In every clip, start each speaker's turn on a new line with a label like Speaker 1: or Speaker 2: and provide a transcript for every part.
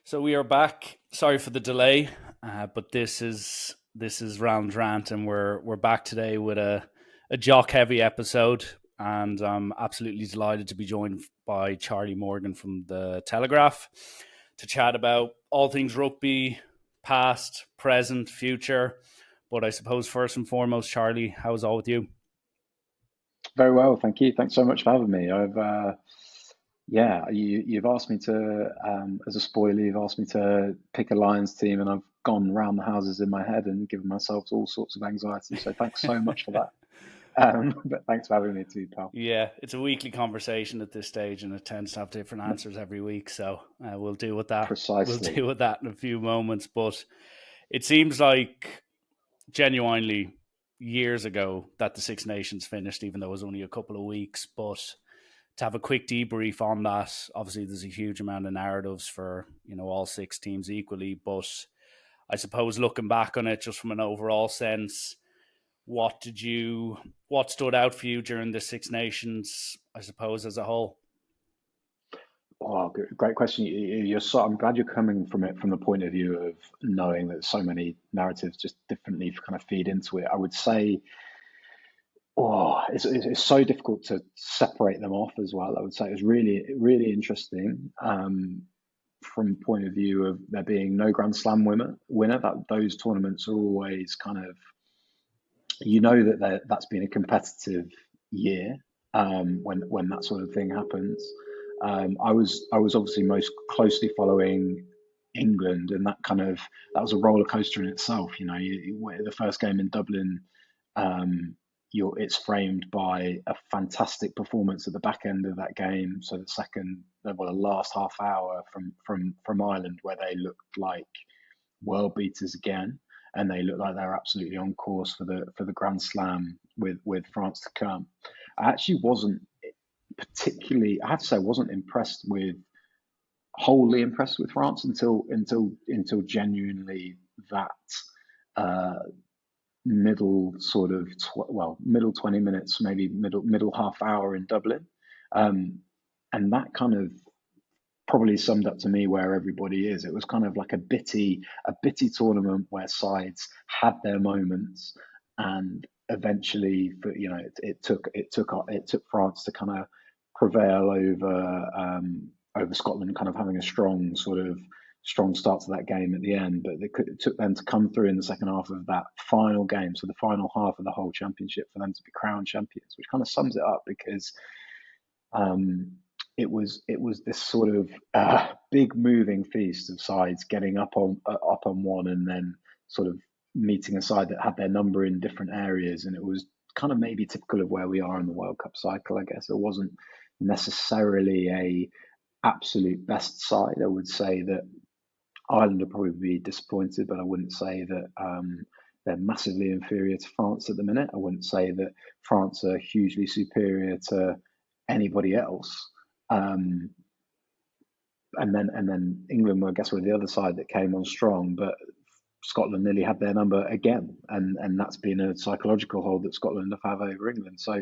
Speaker 1: So we are back. Sorry for the delay, but this is Round Rant, and we're back today with a jock heavy episode, and I'm absolutely delighted to be joined by Charlie Morgan from the Telegraph to chat about all things rugby, past, present, future. But I suppose first and foremost, Charlie, how's all with you?
Speaker 2: Very well, thank you. Thanks so much for having me. Yeah, you've asked me to, as a spoiler, you've asked me to pick a Lions team, and I've gone round the houses in my head and given myself all sorts of anxiety. So thanks so much for that. But thanks for having me too, pal.
Speaker 1: Yeah, it's a weekly conversation at this stage, and it tends to have different answers every week. So we'll deal with that. We'll
Speaker 2: Precisely.
Speaker 1: deal with that in a few moments. But it seems like genuinely years ago that the Six Nations finished, even though it was only a couple of weeks. But to have a quick debrief on that, obviously there's a huge amount of narratives for all six teams equally. But I suppose looking back on it, just from an overall sense, what stood out for you during the Six Nations, I suppose, as a whole?
Speaker 2: Oh, great question. I'm glad you're coming from it from the point of view of knowing that so many narratives just differently kind of feed into it. I would say, it's so difficult to separate them off as well. I would say it was really, really interesting. From point of view of there being no Grand Slam winner, that those tournaments are always kind of, that's been a competitive year, when that sort of thing happens. I was obviously most closely following England, and that was a roller coaster in itself. The first game in Dublin, it's framed by a fantastic performance at the back end of that game. So the last half hour from Ireland, where they looked like world beaters again, and they look like they're absolutely on course for the Grand Slam with France to come. I actually wasn't particularly, I have to say, I wasn't wholly impressed with France until genuinely that uh, middle 20 minutes, maybe middle half hour in Dublin, um, and that kind of probably summed up to me where everybody is. It was kind of like a bitty tournament where sides had their moments, and eventually, it took France to kind of prevail over Scotland, kind of having a strong start to that game at the end. But it took them to come through in the second half of that final game, so the final half of the whole championship, for them to be crowned champions, which kind of sums it up because um, it was this sort of big moving feast of sides getting up on one, and then sort of meeting a side that had their number in different areas, and it was kind of maybe typical of where we are in the World Cup cycle. I guess it wasn't necessarily a absolute best side. I would say that Ireland will probably be disappointed, but I wouldn't say that they're massively inferior to France at the minute. I wouldn't say that France are hugely superior to anybody else. Um, and then England were, I guess, were the other side that came on strong, but Scotland nearly had their number again, and that's been a psychological hold that Scotland have over England. So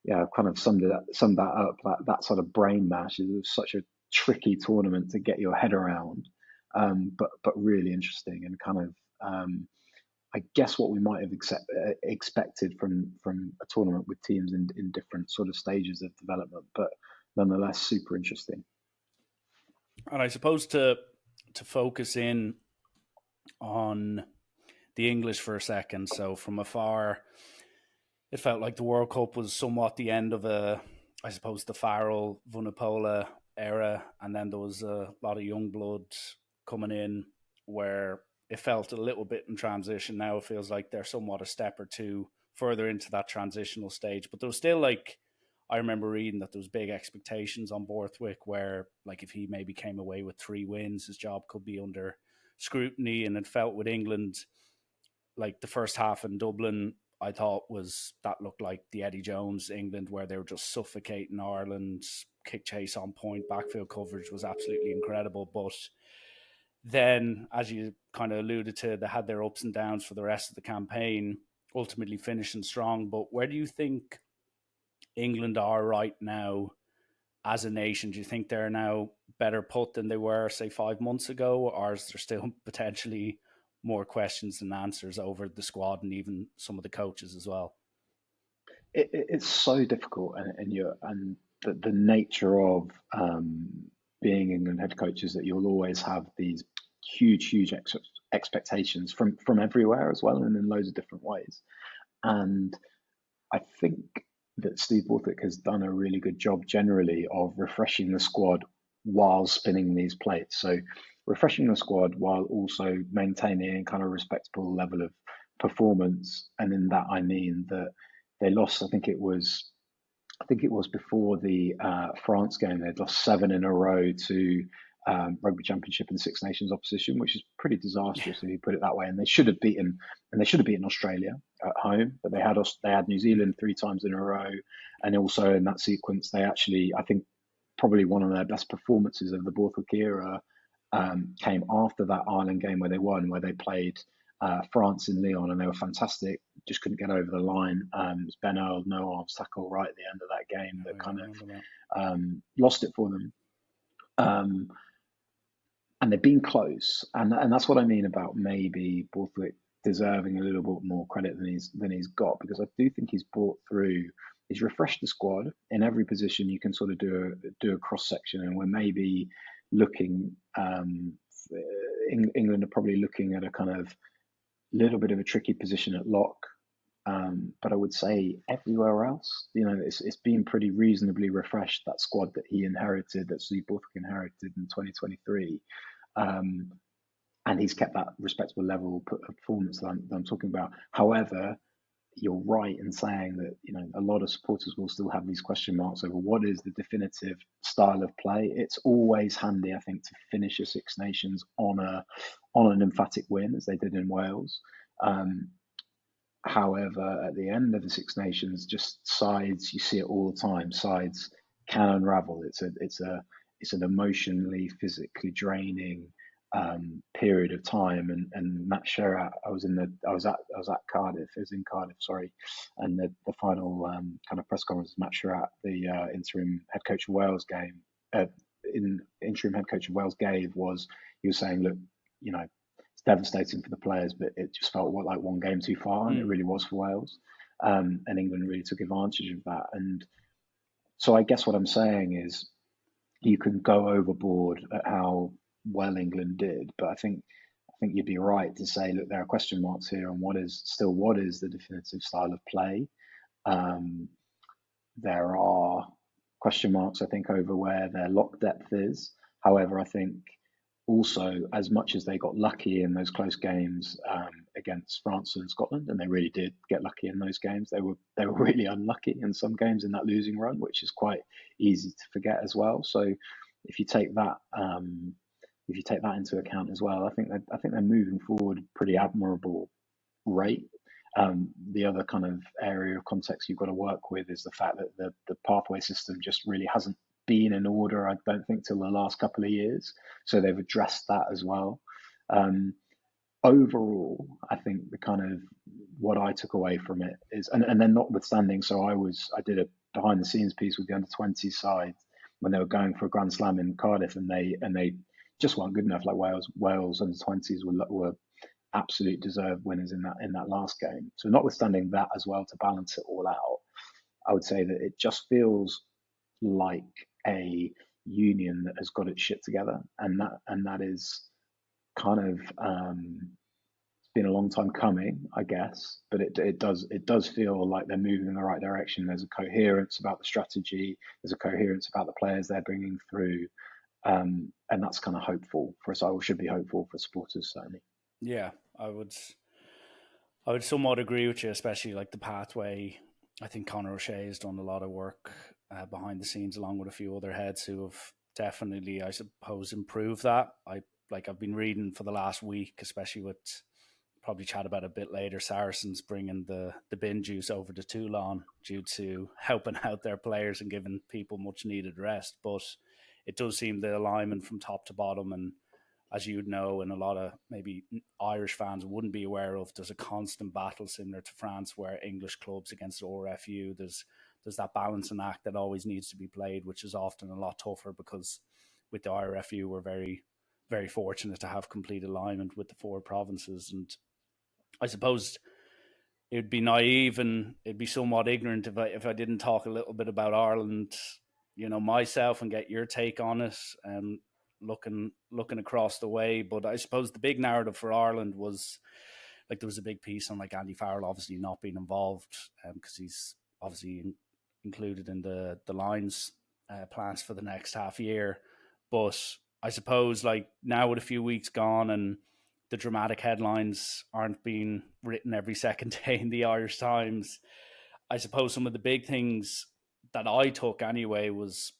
Speaker 2: yeah, I've kind of summed that up. That sort of brain mash is such a tricky tournament to get your head around, but really interesting, and kind of, I guess, what we might have expected from a tournament with teams in different sort of stages of development, but nonetheless super interesting.
Speaker 1: And I suppose to focus in on the English for a second. So from afar, it felt like the World Cup was somewhat the end of I suppose, the Farrell Vunipola era, and then there was a lot of young blood coming in where it felt a little bit in transition. Now it feels like they're somewhat a step or two further into that transitional stage, but there was still like, I remember reading that there was big expectations on Borthwick, where like if he maybe came away with 3 wins, his job could be under scrutiny, and it felt with England like the first half in Dublin, I thought was that looked like the Eddie Jones England, where they were just suffocating Ireland. Kick chase on point, backfield coverage was absolutely incredible. But then, as you kind of alluded to, they had their ups and downs for the rest of the campaign, ultimately finishing strong. But where do you think England are right now as a nation? Do you think they're now better put than they were, say, 5 months ago, or is there still potentially more questions than answers over the squad and even some of the coaches as well?
Speaker 2: It's so difficult, and the nature of being England head coach is that you'll always have these huge expectations from everywhere as well, and in loads of different ways. And I think that Steve Borthwick has done a really good job generally of refreshing the squad while spinning these plates. So refreshing the squad while also maintaining a kind of respectable level of performance. And in that I mean that they lost. I think it was before the France game. They'd lost 7 in a row to Rugby Championship and Six Nations opposition, which is pretty disastrous if you put it that way. And they should have beaten Australia at home, but they had New Zealand 3 times in a row, and also in that sequence they actually, I think, probably one of their best performances of the Borthwick era came after that Ireland game where they won, where they played France in Lyon, and they were fantastic. Just couldn't get over the line. It was Ben Earl, no arms tackle right at the end of that game that kind of lost it for them. And they've been close, and that's what I mean about maybe Borthwick deserving a little bit more credit than he's got, because I do think he's refreshed the squad in every position. You can sort of do a cross section, and we're maybe looking. England are probably looking at a kind of little bit of a tricky position at lock. But I would say everywhere else, it's been pretty reasonably refreshed, that squad that he inherited, that Steve Borthwick inherited in 2023. And he's kept that respectable level of performance that I'm talking about. However, you're right in saying that a lot of supporters will still have these question marks over what is the definitive style of play. It's always handy, I think, to finish a Six Nations on an emphatic win, as they did in Wales. However, at the end of the Six Nations, just sides, you see it all the time. Sides can unravel. It's an emotionally, physically draining period of time. And Matt Sherratt, I was at Cardiff. It was in Cardiff, sorry. And the final kind of press conference, Matt Sherratt, the interim head coach of Wales gave was, he was saying, look, it's devastating for the players, but it just felt like one game too far, and it really was for Wales. And England really took advantage of that. And so I guess what I'm saying is you can go overboard at how well England did, but I think you'd be right to say, look, there are question marks here on what is the definitive style of play. There are question marks, I think, over where their lock depth is. However, I think also, as much as they got lucky in those close games against France and Scotland, and they really did get lucky in those games, they were really unlucky in some games in that losing run, which is quite easy to forget as well. So if you take that into account as well, I think they're moving forward pretty admirable rate. The other kind of area of context you've got to work with is the fact that the pathway system just really hasn't been in order, I don't think, till the last couple of years. So they've addressed that as well. Overall, I think the kind of what I took away from it is, and then notwithstanding, so I did a behind the scenes piece with the under 20 side when they were going for a Grand Slam in Cardiff, and they just weren't good enough. Like Wales under 20s were absolute deserved winners in that last game. So notwithstanding that as well, to balance it all out, I would say that it just feels like a union that has got its shit together, and that is kind of it's been a long time coming, I guess, but it does feel like they're moving in the right direction. There's a coherence about the strategy. There's a coherence about the players they're bringing through, and that's kind of hopeful for us. I should be hopeful for supporters, certainly.
Speaker 1: Yeah, I would somewhat agree with you, especially like the pathway. I think Conor O'Shea has done a lot of work behind the scenes, along with a few other heads who have definitely, I suppose, improved that. I've been reading for the last week, especially with, probably chat about a bit later, Saracens bringing the bin juice over to Toulon due to helping out their players and giving people much needed rest. But it does seem the alignment from top to bottom, and as you'd know, and a lot of maybe Irish fans wouldn't be aware of, there's a constant battle similar to France where English clubs against RFU, there's that balancing act that always needs to be played, which is often a lot tougher because with the IRFU, we're very, very fortunate to have complete alignment with the four provinces. And I suppose it'd be naive and it'd be somewhat ignorant if I didn't talk a little bit about Ireland, myself, and get your take on it. Looking across the way, but I suppose the big narrative for Ireland was like there was a big piece on like Andy Farrell obviously not being involved because he's obviously included in the Lions plans for the next half year. But I suppose like now with a few weeks gone and the dramatic headlines aren't being written every second day in the Irish Times, I suppose some of the big things that I took anyway was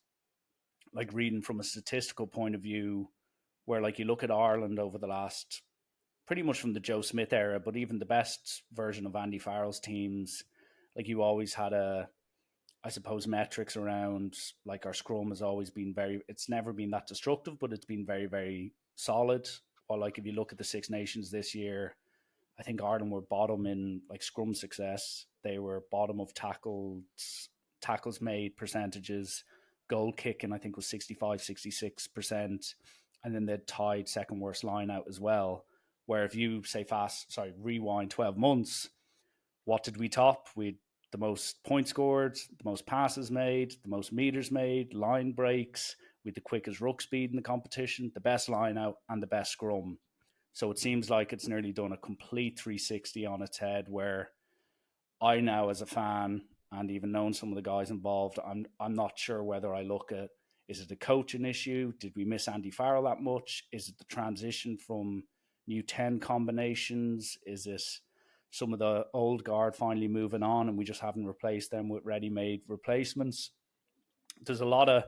Speaker 1: like reading from a statistical point of view, where like you look at Ireland over the last pretty much from the Joe Schmidt era, but even the best version of Andy Farrell's teams, like you always had I suppose, metrics around like our scrum has always been it's never been that destructive, but it's been very, very solid. Or like if you look at the Six Nations this year, I think Ireland were bottom in like scrum success. They were bottom of tackles made percentages, goal kicking, I think was 65, 66%. And then they tied second worst line out as well. Where if you say rewind 12 months, what did we top? We the most points scored, the most passes made, the most meters made, line breaks, with the quickest ruck speed in the competition, the best line out, and the best scrum. So it seems like it's nearly done a complete 360 on its head, where I now, as a fan, and even knowing some of the guys involved, I'm not sure whether I look at, is it a coaching issue? Did we miss Andy Farrell that much? Is it the transition from new 10 combinations? Is it some of the old guard finally moving on and we just haven't replaced them with ready-made replacements? There's a lot of,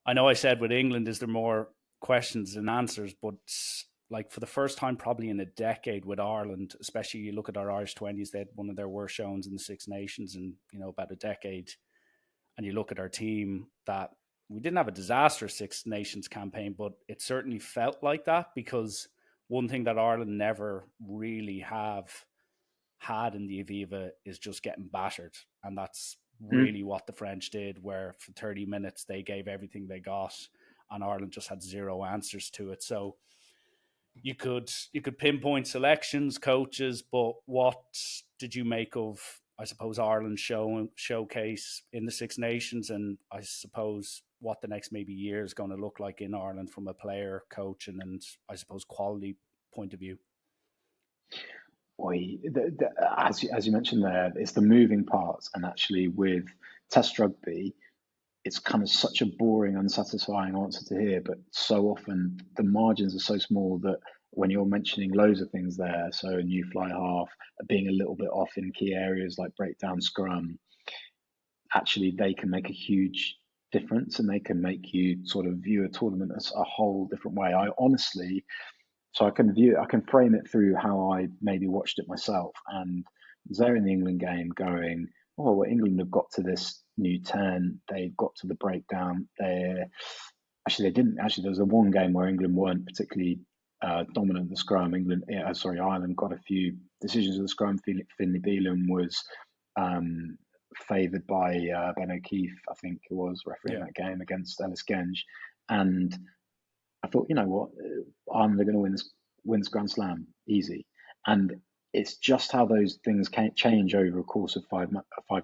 Speaker 1: I know I said with England, is there more questions than answers, but like for the first time probably in a decade with Ireland, especially you look at our Irish 20s, they had one of their worst showings in the Six Nations in, about a decade. And you look at our team, that we didn't have a disastrous Six Nations campaign, but it certainly felt like that, because one thing that Ireland never really have had in the Aviva is just getting battered. And that's really what the French did, where for 30 minutes they gave everything they got and Ireland just had zero answers to it. So you could pinpoint selections, coaches, but what did you make of, I suppose, Ireland's showcase in the Six Nations, and I suppose what the next maybe year is going to look like in Ireland from a player, coach, and I suppose quality point of view?
Speaker 2: As you mentioned there, it's the moving parts, and actually with Test rugby, it's kind of such a boring, unsatisfying answer to hear, but so often the margins are so small that when you're mentioning loads of things there, so a new fly half, being a little bit off in key areas like breakdown scrum, actually they can make a huge difference, and they can make you sort of view a tournament as a whole different way. So I can frame it through how I maybe watched it myself. And I was there in the England game going, oh, well, England have got to this new 10. They got to the breakdown. They didn't. Actually, there was a one game where England weren't particularly dominant in the scrum. Ireland got a few decisions of the scrum. Finlay Bealham was favoured by Ben O'Keefe, I think it was, refereeing that game against Ellis Genge. And I thought, you know what, Ireland are going to win this Grand Slam easy. And it's just how those things can change over a course of five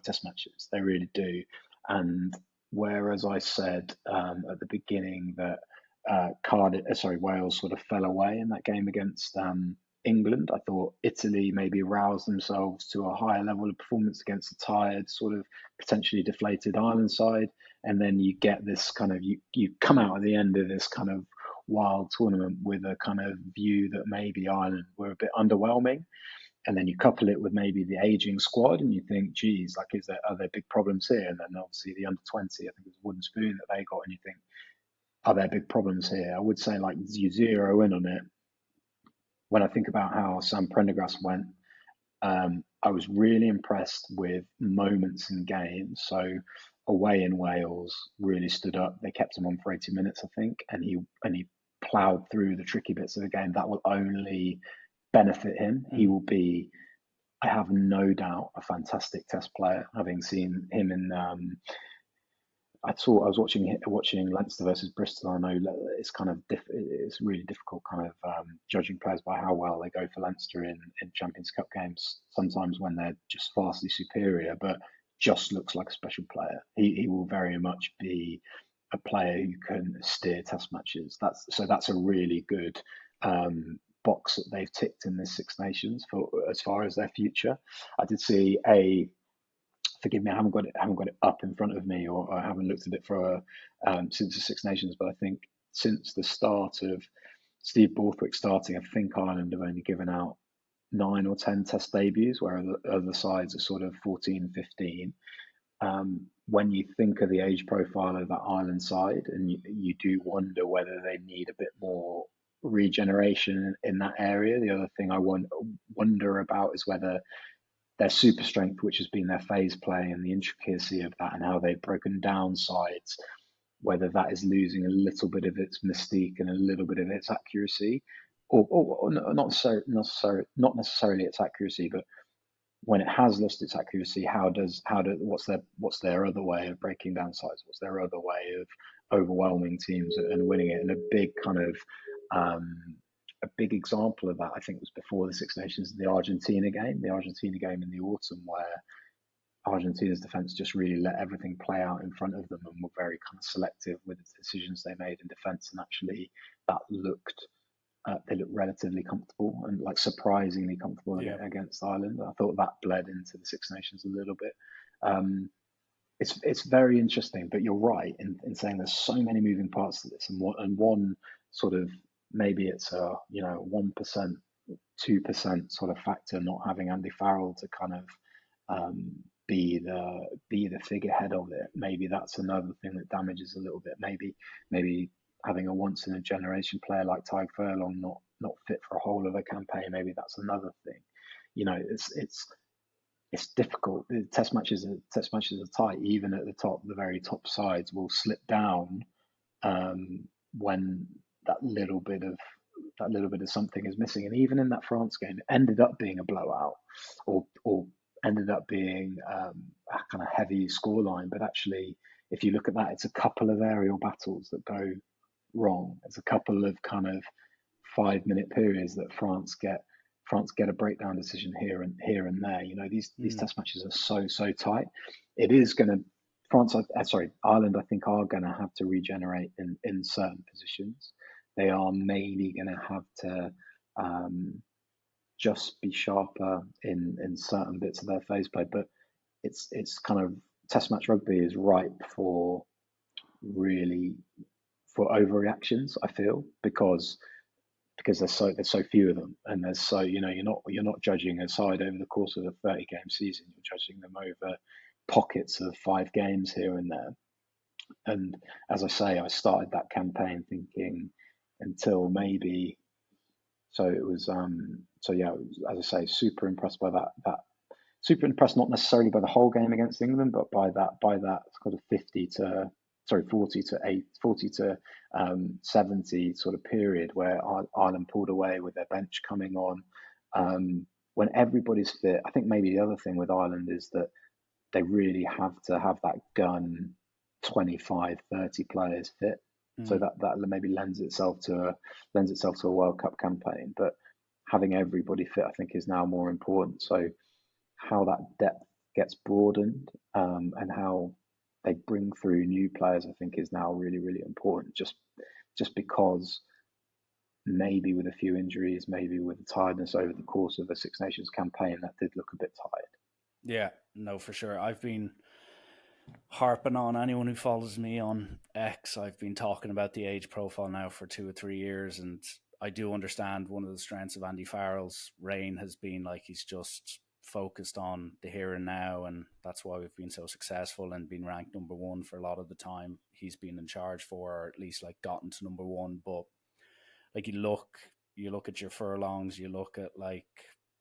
Speaker 2: Test matches. They really do. And whereas I said at the beginning that Wales sort of fell away in that game against England, I thought Italy maybe roused themselves to a higher level of performance against a tired, sort of potentially deflated Ireland side. And then you get this kind of, you come out at the end of this kind of wild tournament with a kind of view that maybe Ireland were a bit underwhelming. And then you couple it with maybe the aging squad, and you think, geez, like, are there big problems here? And then obviously the under 20, I think it was Wooden Spoon that they got, and you think, are there big problems here? I would say, like, you zero in on it. When I think about how Sam Prendergast went, I was really impressed with moments in games. So away in Wales really stood up. They kept him on for 80 minutes, I think, and he ploughed through the tricky bits of the game. That will only benefit him. He will be, I have no doubt, a fantastic Test player, having seen him in I was watching Leinster versus Bristol. I know it's kind of it's really difficult kind of judging players by how well they go for Leinster in Champions Cup games. Sometimes when they're just vastly superior, but just looks like a special player. He will very much be a player who can steer Test matches. That's a really good box that they've ticked in this Six Nations for as far as their future. I did see a forgive me, I haven't got it up in front of me, or I haven't looked at it for since the Six Nations. But I think since the start of Steve Borthwick starting, I think Ireland have only given out 9 or 10 Test debuts, where other sides are sort of 14, 15. When you think of the age profile of that Ireland side, and you do wonder whether they need a bit more regeneration in that area. The other thing I wonder about is whether their super strength, which has been their phase play, and the intricacy of that, and how they've broken down sides, whether that is losing a little bit of its mystique and a little bit of its accuracy, or not necessarily its accuracy, but when it has lost its accuracy, what's their other way of breaking down sides? What's their other way of overwhelming teams and winning it? And a big kind of a big example of that, I think, was before the Six Nations, the Argentina game in the autumn, where Argentina's defence just really let everything play out in front of them and were very kind of selective with the decisions they made in defence. And actually, that looked they looked relatively comfortable and like surprisingly comfortable against Ireland. I thought that bled into the Six Nations a little bit. It's very interesting, but you're right in saying there's so many moving parts to this, and one sort of maybe it's a 1%, 2% sort of factor not having Andy Farrell to kind of be the figurehead of it. Maybe that's another thing that damages a little bit. Maybe having a once in a generation player like Tadhg Furlong not fit for a whole of a campaign. Maybe that's another thing. It's difficult. The test matches are tight. Even at the top, the very top sides will slip down when that little bit of something is missing. And even in that France game, it ended up being a blowout, or ended up being a kind of heavy scoreline. But actually, if you look at that, it's a couple of aerial battles that go wrong. It's a couple of kind of 5-minute periods that France get a breakdown decision here and there. These test matches are so tight. It is going to Ireland, I think, are going to have to regenerate in certain positions. They are maybe going to have to just be sharper in certain bits of their phase play. But it's kind of test match rugby is ripe for overreactions, I feel, because there's so few of them, and there's so you're not judging a side over the course of a 30-game season. You're judging them over pockets of 5 games here and there. And as I say, I started that campaign thinking until maybe. So it was as I say, super impressed by that. Super impressed, not necessarily by the whole game against England, but by that kind of 40 to 70 sort of period where Ireland pulled away with their bench coming on. When everybody's fit, I think maybe the other thing with Ireland is that they really have to have that gun 25, 30 players fit. So that maybe lends itself to a World Cup campaign. But having everybody fit, I think, is now more important. So how that depth gets broadened and how they bring through new players, I think, is now really, really important. Just because maybe with a few injuries, maybe with the tiredness over the course of a Six Nations campaign, that did look a bit tired.
Speaker 1: Yeah, no, for sure. I've been harping on anyone who follows me on X. I've been talking about the age profile now for 2 or 3 years, and I do understand one of the strengths of Andy Farrell's reign has been like he's just focused on the here and now, and that's why we've been so successful and been ranked number 1 for a lot of the time he's been in charge for, or at least like gotten to number 1. But like you look at your Furlongs, you look at like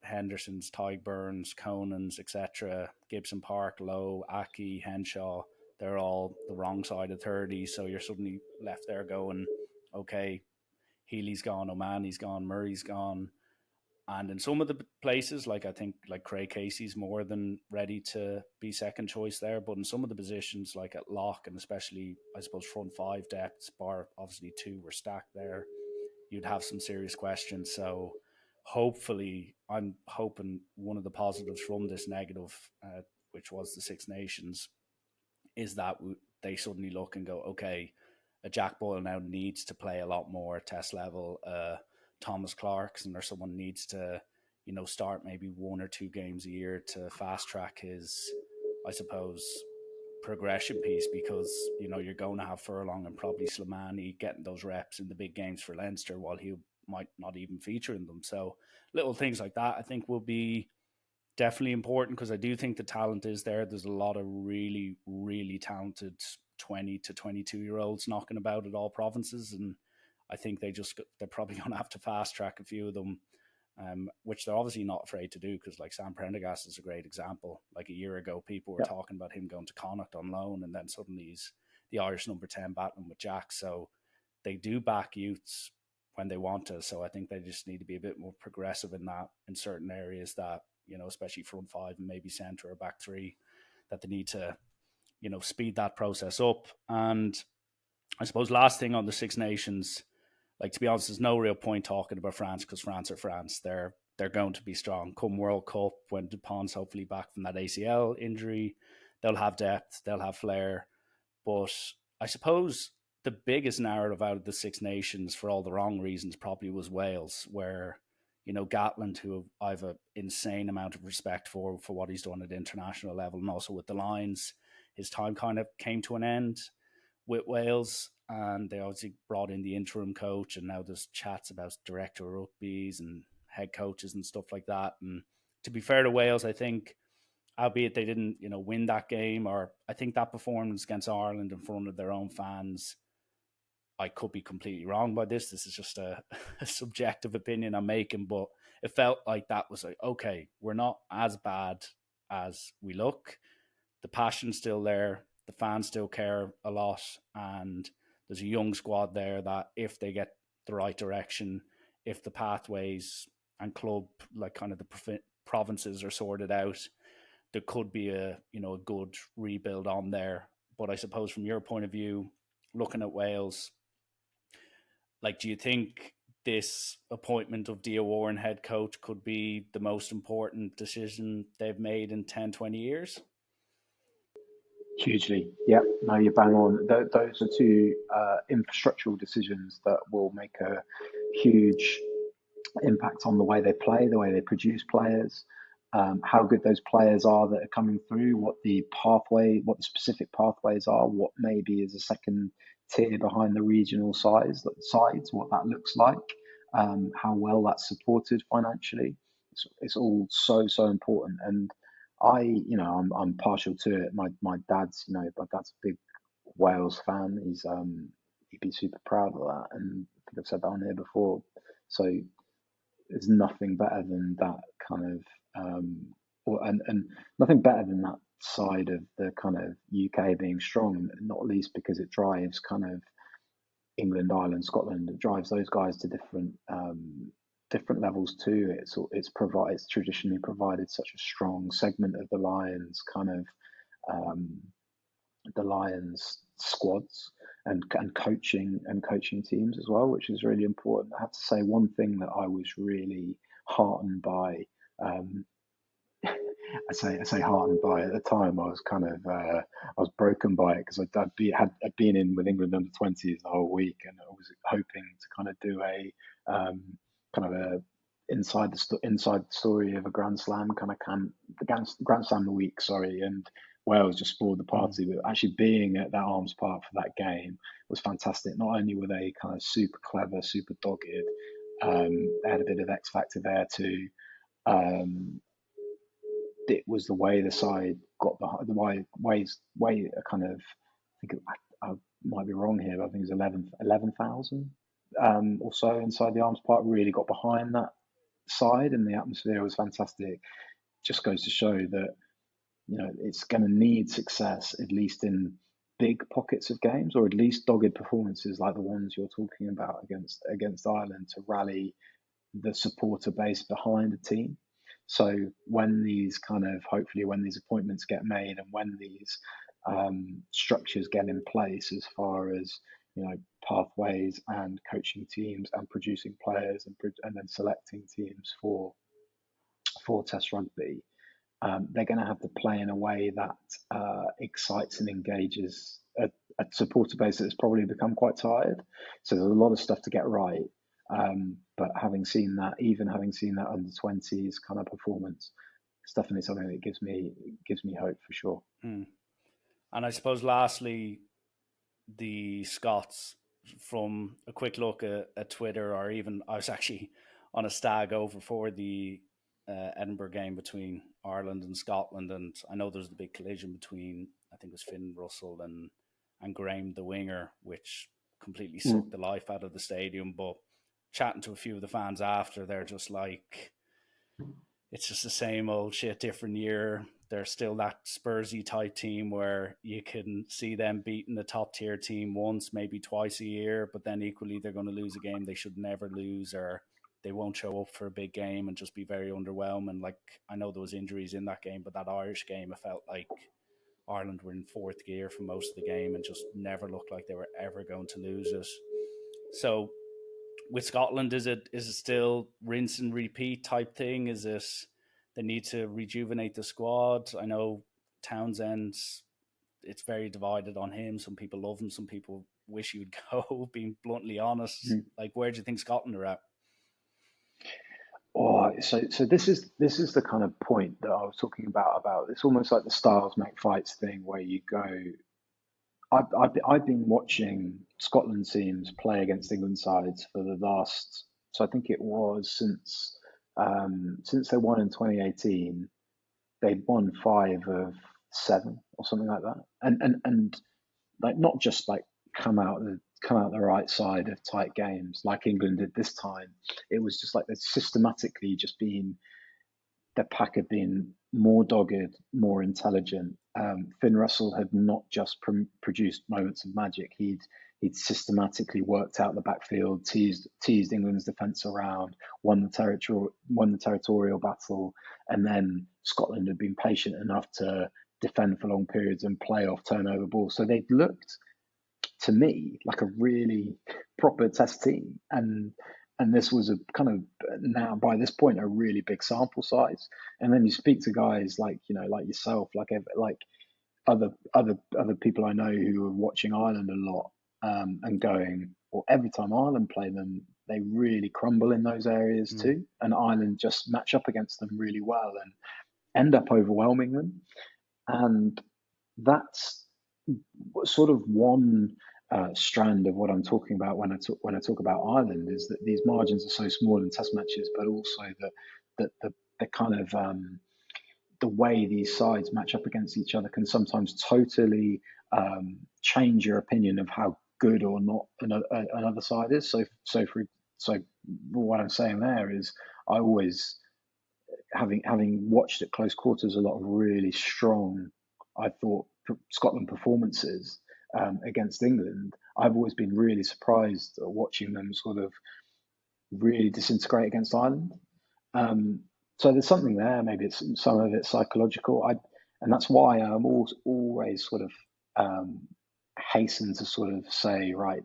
Speaker 1: Henderson's, Tadhg, Conan's, etc., Gibson Park, Lowe, Aki, Henshaw, they're all the wrong side of 30. So you're suddenly left there going, okay, Healy's gone, O'Mahony's gone, Murray's gone. And in some of the places, like I think like Craig Casey's more than ready to be second choice there. But in some of the positions, like at lock and especially I suppose front five depths, bar obviously two were stacked there, you'd have some serious questions. So hopefully, I'm hoping one of the positives from this negative, which was the Six Nations, is that they suddenly look and go, okay, a Jack Boyle now needs to play a lot more test level. Thomas Clarkson or someone needs to, start maybe 1 or 2 games a year to fast track his, I suppose, progression piece, because you're going to have Furlong and probably Slimani getting those reps in the big games for Leinster while he might not even feature in them. So little things like that I think will be definitely important, because I do think the talent is there. There's a lot of really, really talented 20 to 22-year-olds knocking about at all provinces, and I think they're probably going to have to fast track a few of them, which they're obviously not afraid to do, because like Sam Prendergast is a great example. Like a year ago, people were
Speaker 2: Yeah.
Speaker 1: talking about him going to Connacht on loan, and then suddenly he's the Irish number 10 battling with Jack. So they do back youths when they want to. So I think they just need to be a bit more progressive in that, in certain areas that, especially front five and maybe centre or back three, that they need to, speed that process up. And I suppose last thing on the Six Nations, like to be honest, there's no real point talking about France, because France are France. They're going to be strong come World Cup, when Dupont's hopefully back from that ACL injury. They'll have depth, they'll have flair. But I suppose the biggest narrative out of the Six Nations, for all the wrong reasons, probably was Wales, where Gatland, who I've an insane amount of respect for what he's done at international level, and also with the Lions, his time kind of came to an end with Wales, and they obviously brought in the interim coach, and now there's chats about director of rugby's and head coaches and stuff like that. And to be fair to Wales, I think, albeit they didn't, win that game, or I think that performance against Ireland in front of their own fans, I could be completely wrong by this. This is just a subjective opinion I'm making, but it felt like that was like, okay, we're not as bad as we look. The passion's still there. The fans still care a lot. And there's a young squad there that, if they get the right direction, if the pathways and club, like kind of the provinces, are sorted out, there could be a good rebuild on there. But I suppose from your point of view, looking at Wales, like, do you think this appointment of Dia Warren head coach could be the most important decision they've made in 10, 20 years?
Speaker 2: Hugely. Yeah, no, you're bang on. Those are two infrastructural decisions that will make a huge impact on the way they play, the way they produce players, how good those players are that are coming through, what the specific pathways are, what maybe is a second tier behind the regional sides, what that looks like, how well that's supported financially. It's all so important. And I'm partial to it. My dad's a big Wales fan. He'd be super proud of that, and I think I've said that on here before. So there's nothing better than that kind of, and nothing better than that side of the kind of UK being strong, not least because it drives kind of England, Ireland, Scotland. It drives those guys to different levels too. It's traditionally provided such a strong segment of the um, Lions squads and coaching teams as well, which is really important. I have to say one thing that I was really heartened by. Um, I say heartened by. At the time, I was kind of I was broken by it, because I'd been in with England under 20s the whole week, and I was hoping to kind of do a kind of a inside the story of a Grand Slam kind of the Grand Slam the week, sorry, and Wales just spoiled the party. But actually being at that Arms Park for that game was fantastic. Not only were they kind of super clever, super dogged, they had a bit of X factor there too. Um, it was the way the side got behind, the way kind of, I think I might be wrong here, but I think it was 11,000 or so inside the Arms Park really got behind that side, and the atmosphere was fantastic. Just goes to show that it's going to need success, at least in big pockets of games, or at least dogged performances like the ones you're talking about against Ireland, to rally the supporter base behind the team. So when these kind of, hopefully when these appointments get made and when these structures get in place as far as, pathways and coaching teams and producing players and then selecting teams for Test rugby, they're going to have to play in a way that excites and engages a supporter base that's probably become quite tired. So there's a lot of stuff to get right. But having seen that under 20s kind of performance, it's definitely something that gives me hope for sure.
Speaker 1: Mm. And I suppose lastly, the Scots, from a quick look at Twitter, or even I was actually on a stag over for the Edinburgh game between Ireland and Scotland, and I know there's the big collision between, I think it was Finn Russell and Graham the winger, which completely sucked the life out of the stadium. But chatting to a few of the fans after, they're just like, it's just the same old shit, different year. They're still that Spursy type team where you can see them beating the top tier team once, maybe twice a year, but then equally they're going to lose a game they should never lose, or they won't show up for a big game and just be very underwhelming. Like, I know there was injuries in that game, but that Irish game, it felt like Ireland were in fourth gear for most of the game and just never looked like they were ever going to lose it. So with Scotland, is it still rinse and repeat type thing? Is it they need to rejuvenate the squad? I know Townsend, it's very divided on him. Some people love him, some people wish he would go, being bluntly honest.
Speaker 2: Mm.
Speaker 1: Like, where do you think Scotland are at?
Speaker 2: Oh, so this is the kind of point that I was talking about it's almost like the styles make fights thing, where you go. I've been watching Scotland teams play against England sides for the last, so I think it was since they won in 2018, they'd won 5 of 7 or something like that, and like not just like come out the right side of tight games like England did this time. It was just like they'd systematically just been, the pack had been more dogged, more intelligent. Finn Russell had not just produced moments of magic. He'd systematically worked out the backfield, teased England's defence around, won the territorial battle, and then Scotland had been patient enough to defend for long periods and play off turnover balls. So they'd looked, to me, like a really proper Test team, and this was a kind of, now by this point, a really big sample size. And then you speak to guys like, like yourself, like other people I know who are watching Ireland a lot, and going, well, every time Ireland play them, they really crumble in those areas too, and Ireland just match up against them really well and end up overwhelming them. And that's sort of one strand of what I'm talking about when I talk about Ireland, is that these margins are so small in Test matches, but also that the kind of the way these sides match up against each other can sometimes totally change your opinion of how good or not another side is. So what I'm saying there is, I always, having watched at close quarters a lot of really strong, I thought, Scotland performances against England, I've always been really surprised at watching them sort of really disintegrate against Ireland. So there's something there. Maybe it's some of it psychological. And that's why I'm always sort of hasten to sort of say, right,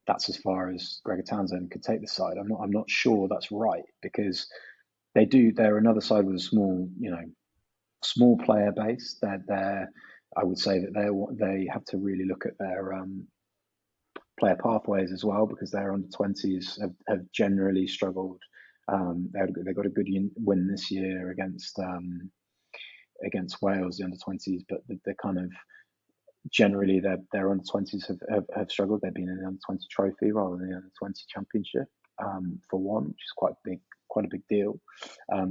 Speaker 2: that's as far as Gregor Townsend could take the side. I'm not sure that's right, because they're another side with a small player base. I would say that they have to really look at their player pathways as well, because their under 20s have generally struggled. They got a good win this year against Wales, the under 20s, but they're kind of generally their under 20s have struggled. They've been in the under 20 trophy rather than the under 20 championship, for one, which is quite a big deal.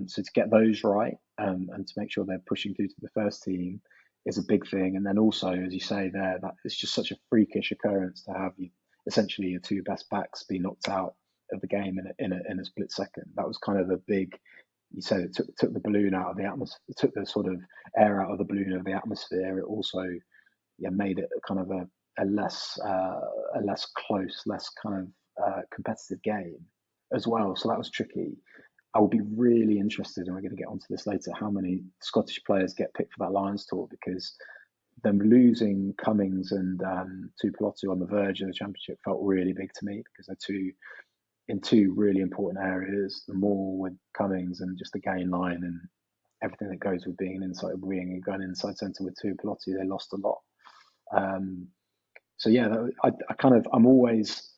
Speaker 2: So to get those right, and to make sure they're pushing through to the first team, is a big thing. And then also, as you say there, that it's just such a freakish occurrence to have essentially your 2 best backs be knocked out of the game in a split second. That was kind of the big. You said it took the balloon out of the atmosphere. It took the sort of air out of the balloon of the atmosphere. It also, made it kind of a less close, less kind of competitive game. as well. So that was tricky. I will be really interested, and we're going to get onto this later, how many Scottish players get picked for that Lions tour, because them losing Cummings and Tuipulotu on the verge of the championship felt really big to me, because they're two really important areas. The more with Cummings and just the gain line and everything that goes with being a gun inside centre with Tuipulotu, they lost a lot. So yeah, I'm always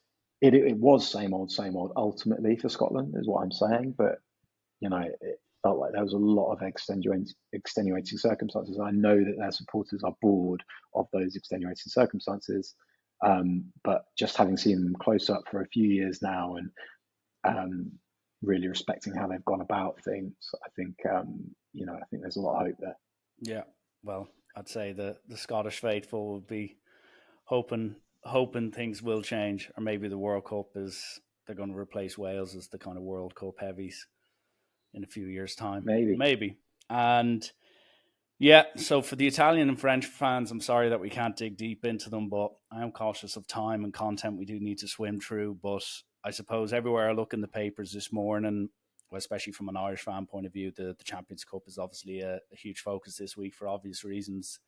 Speaker 2: it was same old ultimately for Scotland is what I'm saying, but it felt like there was a lot of extenuating circumstances. I know that their supporters are bored of those extenuating circumstances, but just having seen them close up for a few years now, and really respecting how they've gone about things, I think I think there's a lot of hope there.
Speaker 1: Yeah, well, I'd say the Scottish faithful will be hoping things will change, or maybe the World Cup is they're going to replace Wales as the kind of World Cup heavies in a few years' time. Maybe. And yeah, so for the Italian and French fans, I'm sorry that we can't dig deep into them, but I am cautious of time and content we do need to swim through. But I suppose everywhere I look in the papers this morning, well, especially from an Irish fan point of view, the Champions Cup is obviously a huge focus this week for obvious reasons.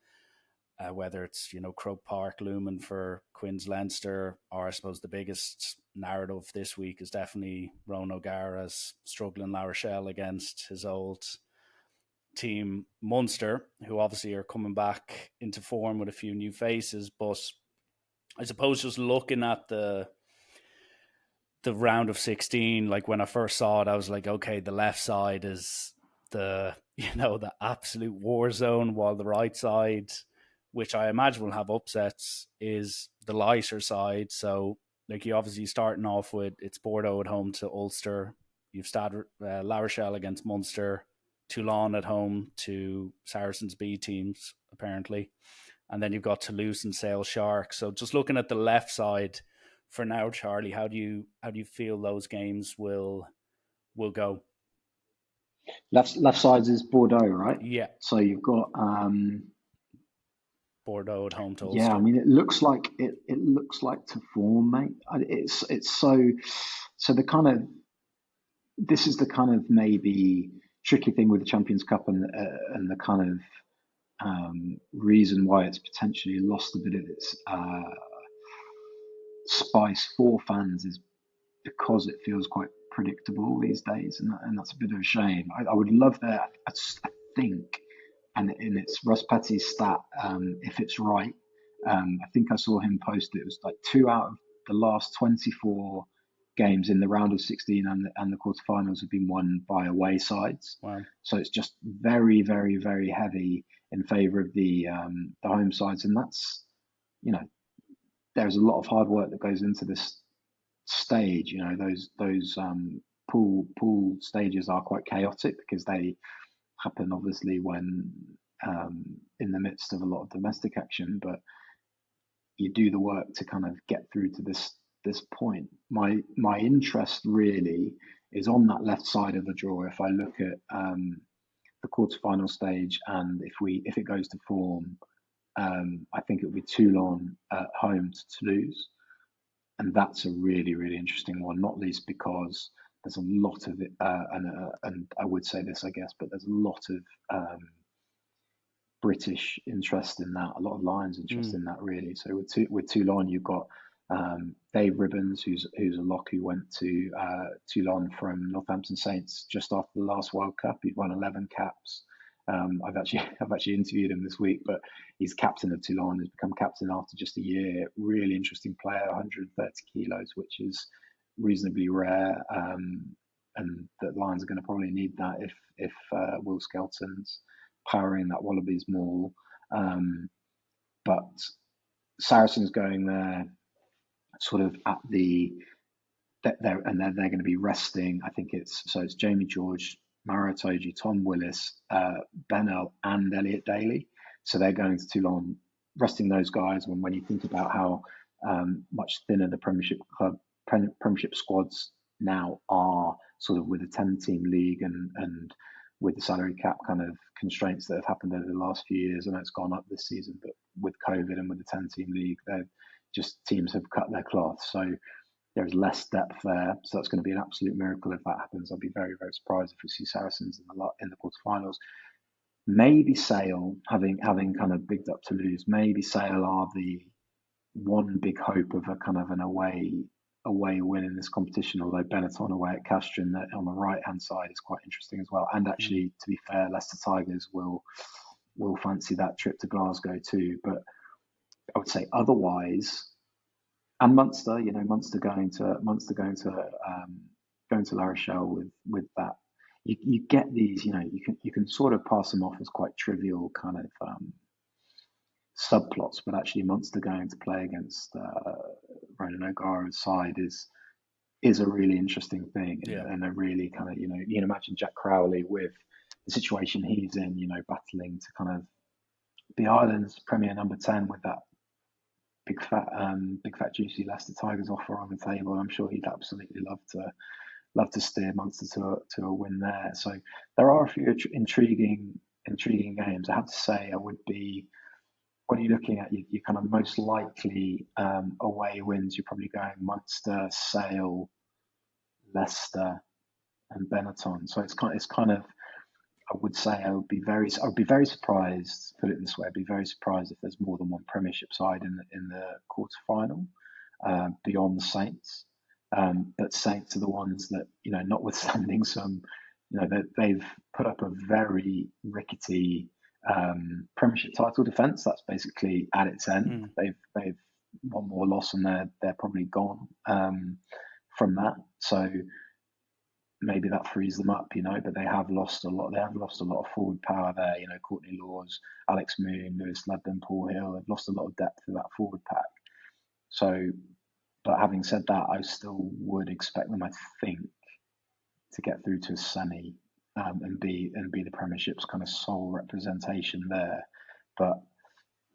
Speaker 1: Whether it's Croke Park looming for Quinn's Leinster, or I suppose the biggest narrative this week is definitely Ronan O'Gara's struggling La Rochelle against his old team Munster, who obviously are coming back into form with a few new faces. But I suppose just looking at the round of 16, like when I first saw it, I was like, okay, the left side is the absolute war zone, while the right side, which I imagine will have upsets, is the lighter side. So, like, you obviously starting off with it's Bordeaux at home to Ulster. You've started La Rochelle against Munster, Toulon at home to Saracens B teams, apparently. And then you've got Toulouse and Sale Sharks. So just looking at the left side for now, Charlie, how do you feel those games will go?
Speaker 2: Left side is Bordeaux, right?
Speaker 1: Yeah.
Speaker 2: So you've got
Speaker 1: Bordeaux at home to Ulster.
Speaker 2: Yeah, I mean, it looks like to form, mate. It's so the kind of this is the kind of maybe tricky thing with the Champions Cup, and the kind of reason why it's potentially lost a bit of its spice for fans is because it feels quite predictable these days, and that's a bit of a shame. I would love that. I think, and it's Russ Petty's stat, if it's right. I think I saw him post it was like 2 out of the last 24 games in the round of 16 and the quarterfinals have been won by away sides.
Speaker 1: Wow.
Speaker 2: So it's just very, very, very heavy in favour of the home sides, and that's there's a lot of hard work that goes into this stage. Those pool stages are quite chaotic because they happen obviously when in the midst of a lot of domestic action, but you do the work to kind of get through to this point. My interest really is on that left side of the draw. If I look at the quarterfinal stage, and if it goes to form, I think it'll be Toulon at home to Toulouse, and that's a really, really interesting one. Not least because there's a lot of it, and I would say this, I guess, but there's a lot of British interest in that, a lot of Lions interest in that, really. So with Toulon, you've got Dave Ribbons, who's a lock who went to Toulon from Northampton Saints just after the last World Cup. He'd won 11 caps. I've actually interviewed him this week, but he's captain of Toulon. Has become captain after just a year. Really interesting player, 130 kilos, which is reasonably rare. And the Lions are going to probably need that if Will Skelton's powering that Wallabies maul. But Saracens going there sort of at they're going to be resting. I think it's Jamie George, Maro Itoje, Tom Willis, Bennell, and Elliot Daly. So they're going to Toulon, resting those guys. When you think about how much thinner the Premiership squads now are, sort of with a 10-team league and with the salary cap kind of constraints that have happened over the last few years. I know it's gone up this season, but with COVID and with the 10-team league, they're just teams have cut their cloth. So There's less depth there, so that's going to be an absolute miracle if that happens. I'd be very, very surprised if we see Saracens in the quarterfinals. Maybe Sale, having kind of bigged up Toulouse, maybe Sale are the one big hope of a kind of an away win in this competition. Although Benetton away at Castron on the right hand side is quite interesting as well. And actually, to be fair, Leicester Tigers will fancy that trip to Glasgow too. But I would say otherwise, and Munster, Munster going to La Rochelle with that. You get these, you can sort of pass them off as quite trivial kind of subplots, but actually Munster going to play against Ronan O'Gara's side is a really interesting thing, and a really kind of, you can imagine Jack Crowley with the situation he's in, battling to kind of be Ireland's Premier number 10 with that big fat juicy Leicester Tigers offer on the table. I'm sure he'd absolutely love to steer Munster to a win there. So there are a few intriguing games. I have to say, what are you looking at? You kind of most likely away wins. You're probably going Munster, Sale, Leicester, and Benetton. So it's kind of. I would say I would be very surprised. Put it this way, I'd be very surprised if there's more than one Premiership side in the quarterfinal beyond the Saints. But Saints are the ones that, notwithstanding some, they've put up a very rickety Premiership title defence. That's basically at its end. They've one more loss and they're probably gone from that. So maybe that frees them up, but they have lost a lot. They have lost a lot of forward power there. Courtney Laws, Alex Moon, Lewis Ludden, Paul Hill. They've lost a lot of depth to that forward pack. So, but having said that, I still would expect them, I think, to get through to a semi and be the Premiership's kind of sole representation there. But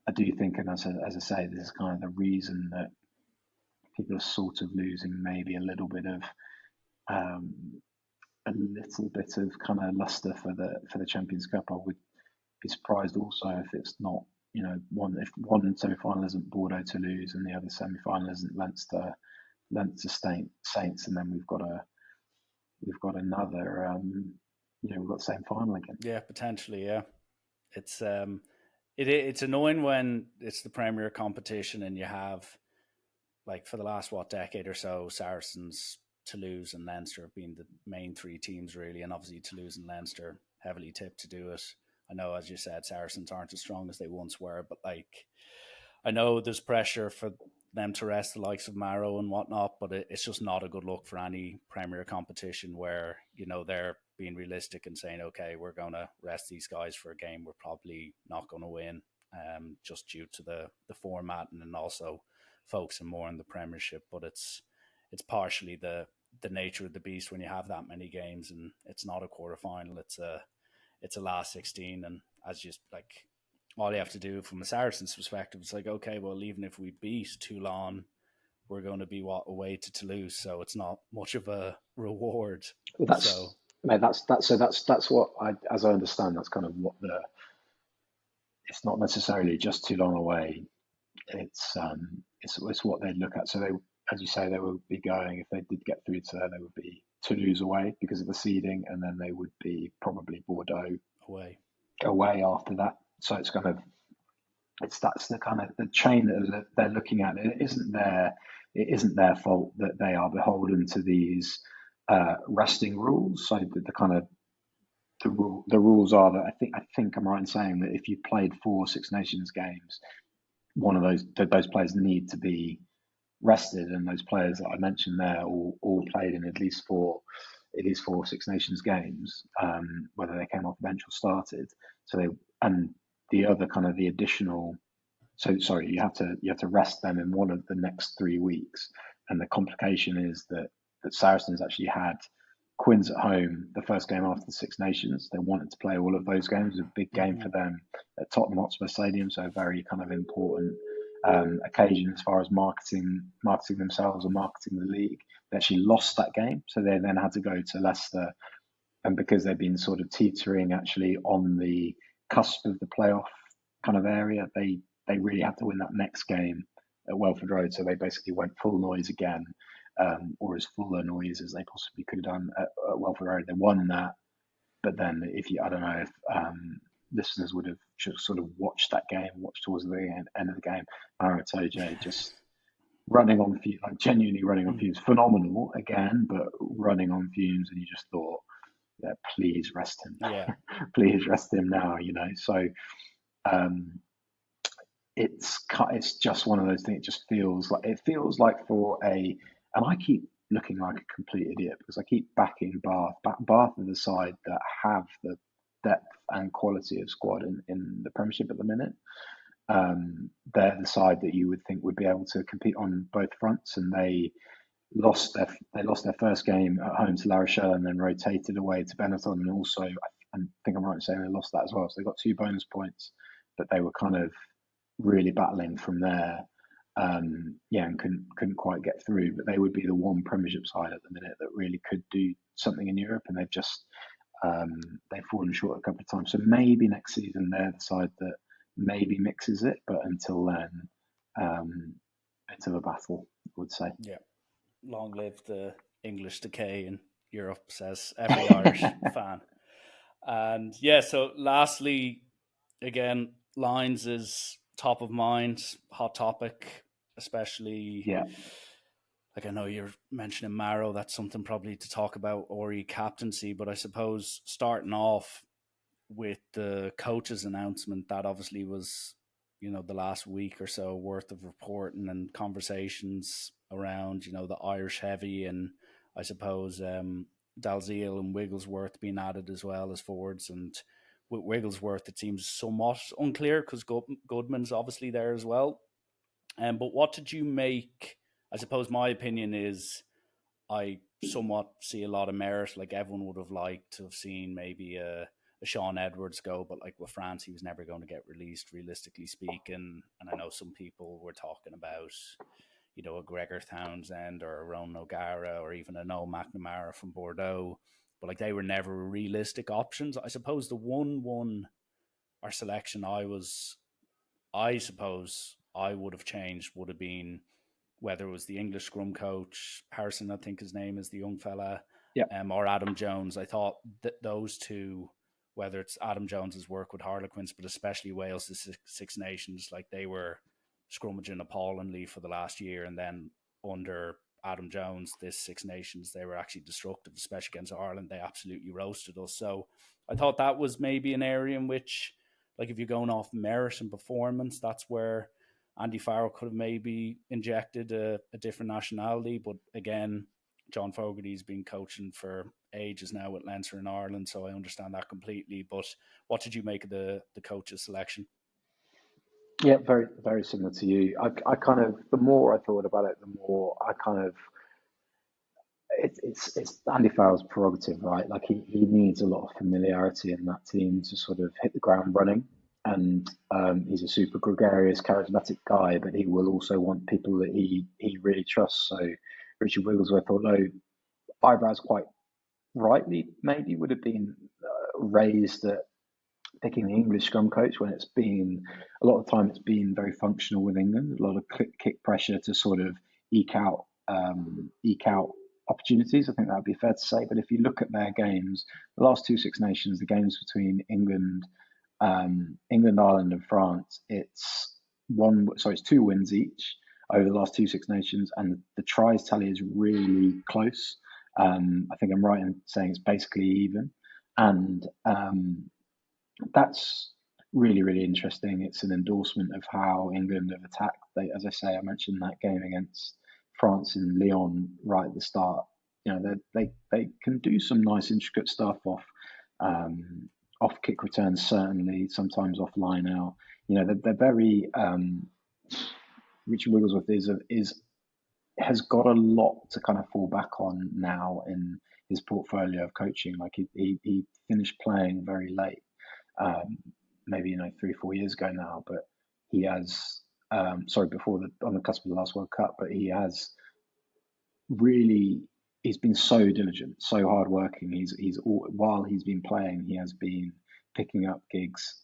Speaker 2: I do think, and as I say, this is kind of the reason that people are sort of losing maybe a little bit of kind of luster for the Champions Cup. I would be surprised also if it's not, if one semi-final isn't Bordeaux Toulouse and the other semi-final isn't Leinster Saints, and then we've got another we've got the same final again.
Speaker 1: Yeah, potentially. Yeah, it's annoying when it's the Premier competition and you have, like, for the last decade or so, Saracens, Toulouse and Leinster have been the main three teams really, and obviously Toulouse and Leinster heavily tipped to do it. I know, as you said, Saracens aren't as strong as they once were, but I know there's pressure for them to rest the likes of Marrow and whatnot, but it's just not a good look for any Premier competition where, they're being realistic and saying, okay, we're going to rest these guys for a game we're probably not going to win, just due to the format, and then also focusing more on the Premiership. But it's partially the nature of the beast when you have that many games, and it's not a quarterfinal, it's a last 16. And as all you have to do from a Saracens perspective, it's like, okay, well, even if we beat Toulon, we're going to be away to Toulouse, so it's not much of a reward.
Speaker 2: Well, that's what as I understand, that's kind of what it's not necessarily just Toulon away. It's what they'd look at. So they, as you say, they would be going, if they did get through to there, they would be Toulouse away because of the seeding, and then they would be probably Bordeaux away after that. So it's kind of, that's the kind of the chain that they're looking at. It isn't their fault that they are beholden to these resting rules. So the rules are that I think I'm right in saying that if you played 4 Six Nations games, one of those players need to be rested, and those players that I mentioned there all played in at least four Six Nations games, whether they came off the bench or started. So the other kind of the additional. So sorry, you have to rest them in one of the next 3 weeks, and the complication is that Saracens actually had Quins at home, the first game after the Six Nations. They wanted to play all of those games. It was a big game for them at Tottenham Hotspur Stadium, so a very kind of important occasion as far as marketing themselves and marketing the league. They actually lost that game, so they then had to go to Leicester, and because they've been sort of teetering actually on the cusp of the playoff kind of area, they really had to win that next game at Welford Road, so they basically went full noise again. or as full a noise as they possibly could have done at Welfare Road. They won that, but then I don't know if listeners would have just sort of watched that game, watched towards the end of the game. Maro Itoje just running on fumes, like genuinely running on fumes. Phenomenal again, but running on fumes, and you just thought, yeah, please rest him.
Speaker 1: Yeah.
Speaker 2: Please rest him now, So it's just one of those things. It feels like and I keep looking like a complete idiot because I keep backing Bath. Bath are the side that have the depth and quality of squad in the Premiership at the minute. They're the side that you would think would be able to compete on both fronts, and they lost their first game at home to La Rochelle and then rotated away to Benetton, and also I think I'm right in saying they lost that as well. So they got 2 bonus points, but they were kind of really battling from there. And couldn't quite get through. But they would be the one Premiership side at the minute that really could do something in Europe, and they've fallen short a couple of times. So maybe next season they're the side that maybe mixes it, but until then, bit of a battle, I would say.
Speaker 1: Yeah. Long live the English decay in Europe, says every Irish fan. And so lastly, again, Lines is top of mind, hot topic, especially.
Speaker 2: Yeah.
Speaker 1: Like I know you're mentioning Maro, that's something probably to talk about, Ori captaincy, but I suppose starting off with the coach's announcement, that obviously was, the last week or so worth of reporting and conversations around, the Irish heavy, and I suppose Dalziel and Wigglesworth being added as well as forwards. And with Wigglesworth, it seems somewhat unclear because Goodman's obviously there as well. But what did you make? I suppose my opinion is I somewhat see a lot of merit. Like everyone would have liked to have seen maybe a Sean Edwards go, but like with France, he was never going to get released, realistically speaking. And I know some people were talking about, a Gregor Townsend or a Ronan O'Gara or even a Noel McNamara from Bordeaux, but like they were never realistic options. I suppose the one or selection I suppose I would have changed would have been whether it was the English scrum coach, Harrison, I think his name is, the young fella,
Speaker 2: yeah,
Speaker 1: or Adam Jones. I thought that those two, whether it's Adam Jones's work with Harlequins, but especially Wales, the Six Nations, like they were scrummaging appallingly for the last year. And then under Adam Jones, this Six Nations, they were actually destructive, especially against Ireland. They absolutely roasted us. So I thought that was maybe an area in which, like if you're going off merit and performance, that's where Andy Farrell could have maybe injected a different nationality. But again, John Fogarty's been coaching for ages now with Leinster in Ireland, so I understand that completely. But what did you make of the coach's selection?
Speaker 2: Yeah, very, very similar to you. I kind of, the more I thought about it, the more I kind of, it's Andy Farrell's prerogative, right? Like he needs a lot of familiarity in that team to sort of hit the ground running. And he's a super gregarious, charismatic guy, but he will also want people that he really trusts. So Richard Wigglesworth, although eyebrows quite rightly maybe would have been raised at picking the English scrum coach, when it's been a lot of time it's been very functional with England, a lot of kick pressure to sort of eke out opportunities. I think that would be fair to say. But if you look at their games, the last 2 Six Nations, the games between England, Ireland, and France, it's 2 wins each over the last 2 Six Nations, and the tries tally is really close. I think I'm right in saying it's basically even, and that's really, really interesting. It's an endorsement of how England have attacked. As I say, I mentioned that game against France in Lyon right at the start. They can do some nice intricate stuff off kick returns, certainly, sometimes off line out. They're very Richard Wigglesworth has got a lot to kind of fall back on now in his portfolio of coaching. Like he finished playing very late, maybe 3-4 years ago now, but he has on the cusp of the last World Cup, but he has really, he's been so diligent, so hardworking. While he's been playing, he has been picking up gigs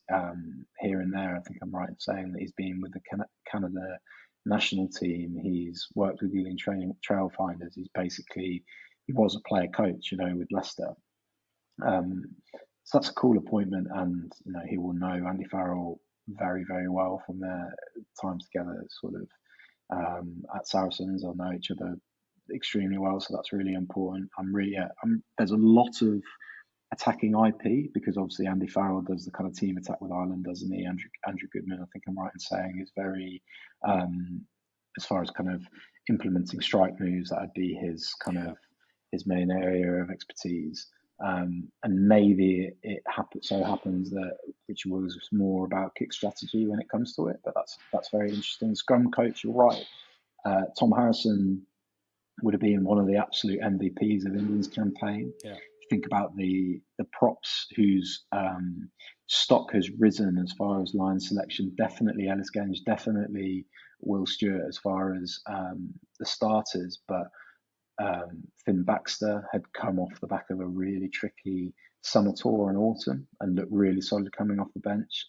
Speaker 2: here and there. I think I'm right in saying that he's been with the Canada national team. He's worked with Ealing Trail Finders. He was a player coach, with Leicester. So that's a cool appointment, and he will know Andy Farrell very, very well from their time together, sort of at Saracens. They'll know each other extremely well, so that's really important. There's a lot of attacking IP because obviously Andy Farrell does the kind of team attack with Ireland, doesn't he? Andrew Goodman, I think I'm right in saying, is very as far as kind of implementing strike moves, that would be his kind of his main area of expertise. And maybe it happens that Richard Wills is more about kick strategy when it comes to it, but that's very interesting. Scrum coach, you're right. Tom Harrison would have been one of the absolute MVPs of England's campaign.
Speaker 1: Yeah.
Speaker 2: Think about the props whose stock has risen as far as line selection. Definitely Ellis Genge, definitely Will Stewart as far as the starters, but Finn Baxter had come off the back of a really tricky summer tour in autumn and looked really solid coming off the bench.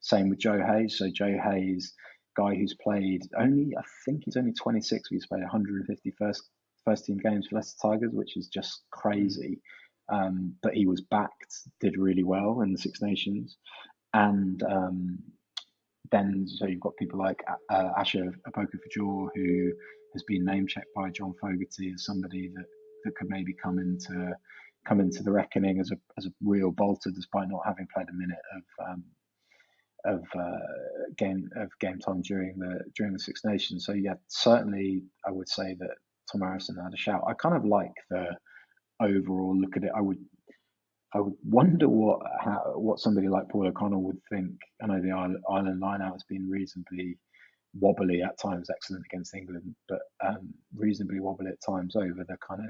Speaker 2: Same with Joe Hayes. So Joe Hayes, guy who's played I think he's only 26, but he's played 150 first team games for Leicester Tigers, which is just crazy. But he was backed, did really well in the Six Nations. And then, so you've got people like Asher Opoku-Fajor, who has been name checked by John Fogarty as somebody that could maybe come into the reckoning as a real bolter, despite not having played a minute of game time during the Six Nations. So yeah, certainly I would say that Tom Harrison had a shout. I kind of like the overall look at it. I would wonder what somebody like Paul O'Connell would think. I know the Ireland line-out has been reasonably wobbly at times, excellent against England, but reasonably wobbly at times over the kind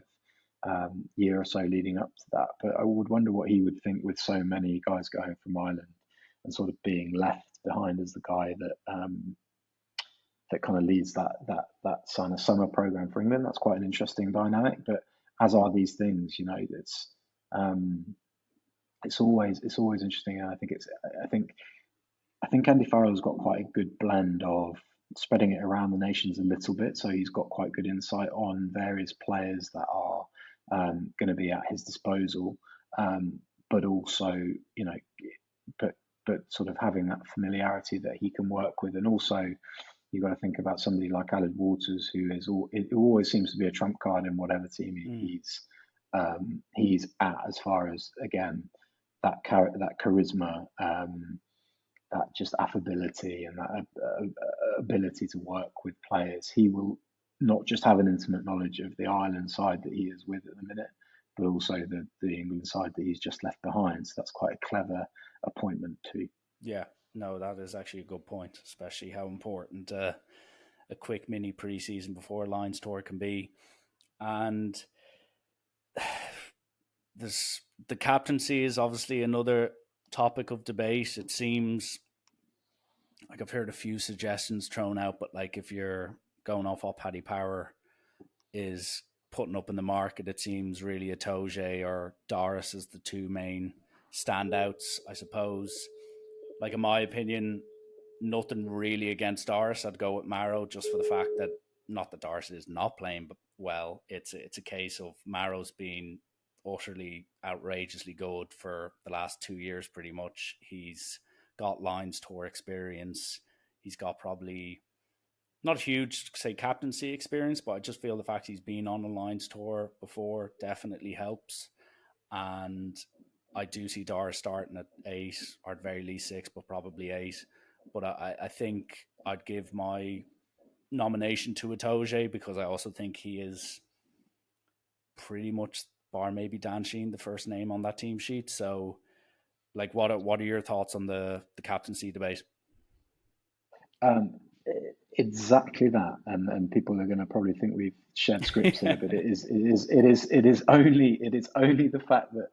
Speaker 2: of year or so leading up to that. But I would wonder what he would think with so many guys going from Ireland and sort of being left behind as the guy that kind of leads that kind of summer program for England. That's quite an interesting dynamic. But as are these things, it's always interesting. And I think Andy Farrell has got quite a good blend of spreading it around the nations a little bit. So he's got quite good insight on various players that are going to be at his disposal, but also, but sort of having that familiarity that he can work with. And also, you've got to think about somebody like Aled Waters, it always seems to be a trump card in whatever team he's at, as far as, again, that charisma, that just affability and that ability to work with players. He will not just have an intimate knowledge of the Ireland side that he is with at the minute, but also the England side that he's just left behind. So that's quite a clever appointment too.
Speaker 1: Yeah, no, that is actually a good point, especially how important a quick mini pre-season before Lions tour can be. And the captaincy is obviously another topic of debate. It seems like I've heard a few suggestions thrown out, but like if you're going off what Paddy Power is putting up in the market, it seems really Itoje or Doris as the two main standouts, I suppose. Like, in my opinion, nothing really against Doris. I'd go with Marrow just for the fact that, not that Doris is not playing but well, it's a case of Marrow's been utterly outrageously good for the last 2 years pretty much. He's got Lions tour experience. He's got probably not a huge, say, captaincy experience, but I just feel the fact he's been on a Lions tour before definitely helps. And I do see Doris starting at 8, or at very least 6, but probably 8. But I think I'd give my nomination to Itoje because I also think he is pretty much, bar maybe Dan Sheehan, the first name on that team sheet. So, like, what are your thoughts on the captaincy debate?
Speaker 2: Exactly that, and people are going to probably think we've shared scripts here, but it is only the fact that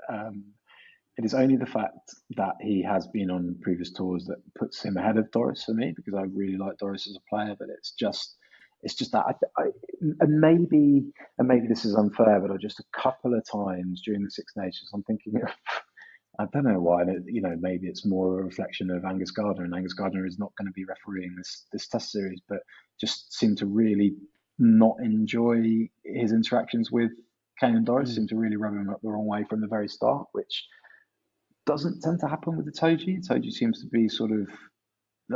Speaker 2: it is only the fact that he has been on previous tours that puts him ahead of Doris for me, because I really like Doris as a player, but it's just that and maybe this is unfair, but just a couple of times during the Six Nations, I'm thinking of I don't know why. Maybe it's more a reflection of Angus Gardner, and Angus Gardner is not going to be refereeing this Test series, but just seemed to really not enjoy his interactions with Kane and Doris. Seemed to really rub him up the wrong way from the very start, which doesn't tend to happen with the Toji. Toji seems to be sort of.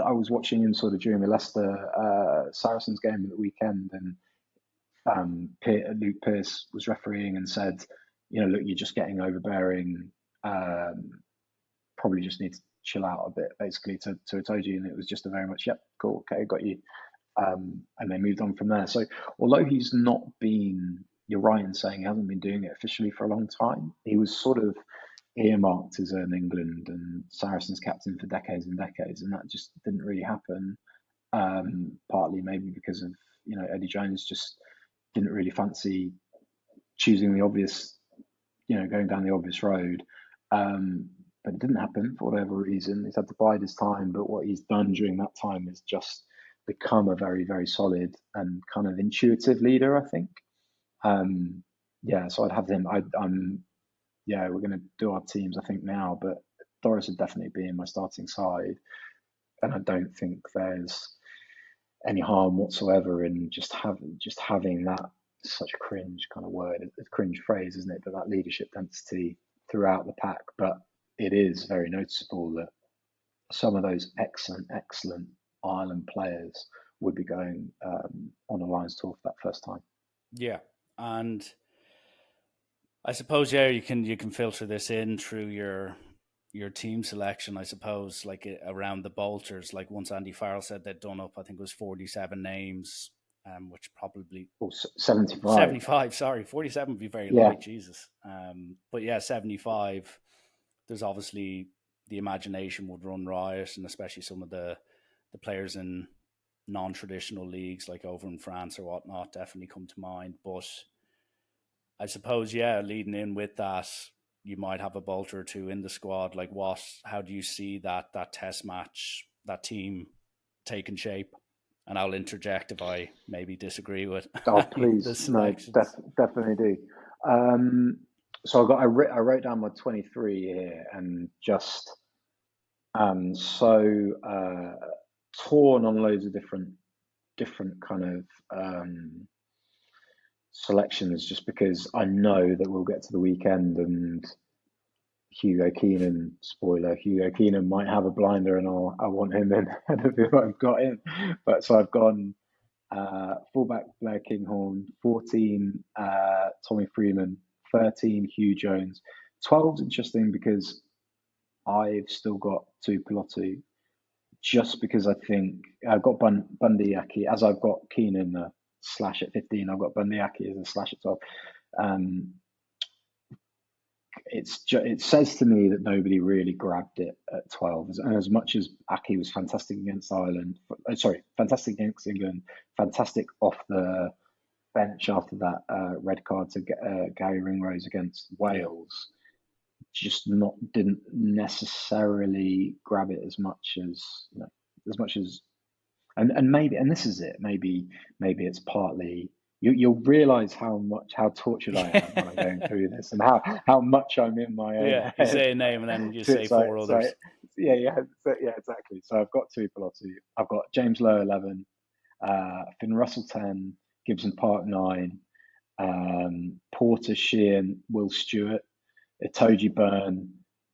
Speaker 2: I was watching him sort of during the Leicester Saracens game at the weekend, and Luke Pearce was refereeing and said, look, you're just getting overbearing. Probably just need to chill out a bit, basically, to Itoji. And it was just a very much, yep, cool, okay, got you. And they moved on from there. So although he's not been, you're right in saying he hasn't been doing it officially for a long time, he was sort of earmarked as an England and Saracens captain for decades and decades, and that just didn't really happen. Partly maybe because of Eddie Jones just didn't really fancy choosing the obvious, going down the obvious road. But it didn't happen for whatever reason. He's had to bide his time, but what he's done during that time is just become a very, very solid and kind of intuitive leader, I think. So I'd have him. We're going to do our teams, I think, now, but Doris would definitely be in my starting side. And I don't think there's any harm whatsoever in just having that, such a cringe kind of word, a cringe phrase, isn't it? But that leadership density throughout the pack. But it is very noticeable that some of those excellent Ireland players would be going on a Lions tour for that first time.
Speaker 1: Yeah, and I suppose you can filter this in through your team selection. I suppose like around the bolters, like once Andy Farrell said they'd done up, I think it was 47 names, which probably
Speaker 2: 75.
Speaker 1: 75. Sorry, 47 would be very light, Jesus. But yeah, 75. There's obviously the imagination would run riot, and especially some of the players in non-traditional leagues like over in France or whatnot definitely come to mind. But I suppose, leading in with that, you might have a bolter or two in the squad. Like how do you see that test match, that team taking shape? And I'll interject if I maybe disagree with.
Speaker 2: Oh, please, no, definitely do. So I wrote down my 23 here, and just so torn on loads of different kind of selections, just because I know that we'll get to the weekend and Hugo Keenan, spoiler, Hugo Keenan might have a blinder, and I want him in ahead of who I've got in. But so I've gone fullback Blair Kinghorn, 14 Tommy Freeman, 13 Hugh Jones. 12's interesting because I've still got Tuipulotu, just because I think I've got Bundy Aki, as I've got Keenan slash at 15, I've got Bundy Aki as a slash at 12. It says to me that nobody really grabbed it at 12. And as much as Aki was fantastic against fantastic against England, fantastic off the bench after that red card to Gary Ringrose against Wales, didn't necessarily grab it as much as and maybe, and this is it, maybe it's partly you'll realize how tortured I am when I'm going through this, and how much I'm in my own head.
Speaker 1: You say a name and then you say four others.
Speaker 2: Exactly. So I've got Tuipulotu, I've got James Lowe 11, Finn Russell 10, Gibson Park 9, Porter, Sheehan, Will Stewart, Itoji Byrne.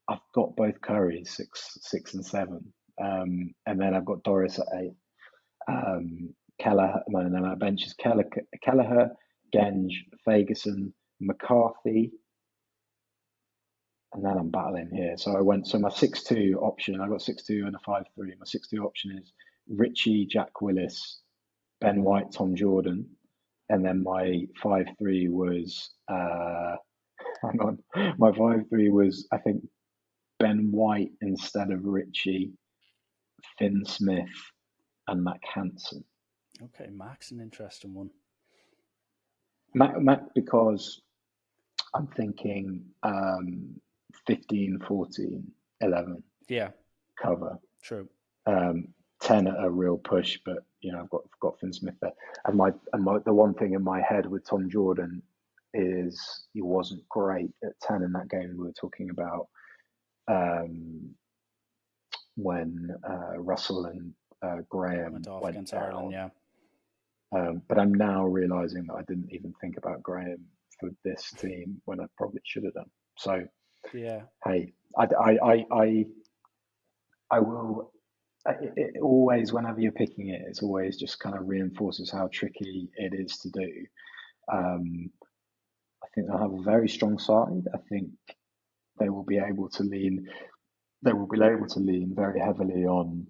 Speaker 2: I've got both Currys 6 and 7, and then I've got Doris at 8. Kelleher, my bench is Kelleher, Genge, Fagerson, McCarthy, and then I'm battling here. So my 6-2 option, I got 6-2 and a 5-3. My 6-2 option is Richie, Jack Willis, Ben White, Tom Jordan, and then my 5-3 was hang on, my 5-3 was, I think, Ben White instead of Richie, Finn Smith, and Mac Hansen.
Speaker 1: Okay, Mac's an interesting one.
Speaker 2: Mac, because I'm thinking 15, 14, 11.
Speaker 1: Yeah.
Speaker 2: Cover.
Speaker 1: True.
Speaker 2: 10 at a real push, but I've got Finn Smith there. And the one thing in my head with Tom Jordan is he wasn't great at 10 in that game we were talking about. um, when Russell and
Speaker 1: Went
Speaker 2: Graham
Speaker 1: off
Speaker 2: went
Speaker 1: against Ireland,
Speaker 2: down.
Speaker 1: yeah.
Speaker 2: But I'm now realizing that I didn't even think about Graham for this team when I probably should have done. So
Speaker 1: Yeah.
Speaker 2: hey, I will. It always, whenever you're picking it, it's always just kind of reinforces how tricky it is to do. Um, I think they'll have a very strong side. I think they will be able to lean. They will be able to lean very heavily on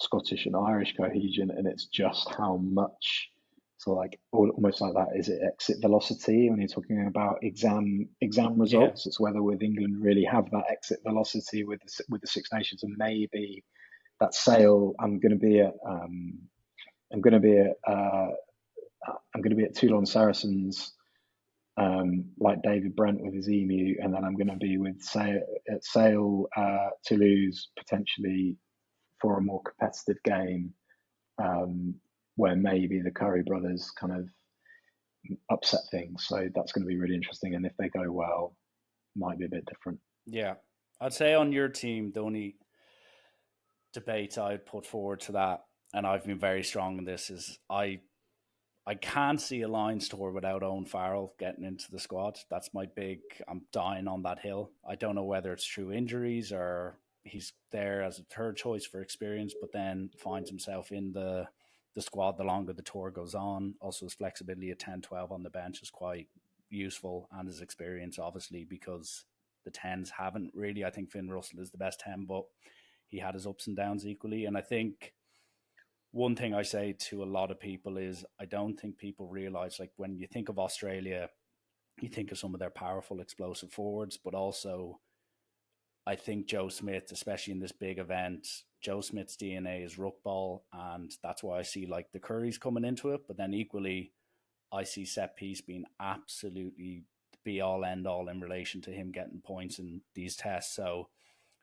Speaker 2: Scottish and Irish cohesion, and it's just how much. So like almost like that. Is it exit velocity when you're talking about exam
Speaker 1: Yeah.
Speaker 2: results? It's whether with England really have that exit velocity with the Six Nations, and maybe that sale. I'm going to be at I'm going to be at Toulon Saracens, like David Brent with his emu, and then I'm going to be with Sale Toulouse potentially for a more competitive game, um, where maybe the Curry brothers kind of upset things. So that's going to be really interesting, and if they go well, might be a bit different.
Speaker 1: Yeah. I'd say on your team, the only debate I'd put forward to that, and I've been very strong in this, is I can't see a Lions tour without Owen Farrell getting into the squad. That's my big. I'm dying on that hill. I don't know whether it's through injuries or he's there as a third choice for experience, but then finds himself in the squad the longer the tour goes on. Also, his flexibility at 10-12 on the bench is quite useful, and his experience, obviously, because the 10s haven't really. I think Finn Russell is the best 10, but he had his ups and downs equally. And I think one thing I say to a lot of people is I don't think people realize, like, when you think of Australia, you think of some of their powerful, explosive forwards, but also I think Joe Smith, especially in this big event, Joe Smith's DNA is ruck ball, and that's why I see like the Currys coming into it. But then equally, I see set piece being absolutely be all end all in relation to him getting points in these tests. So,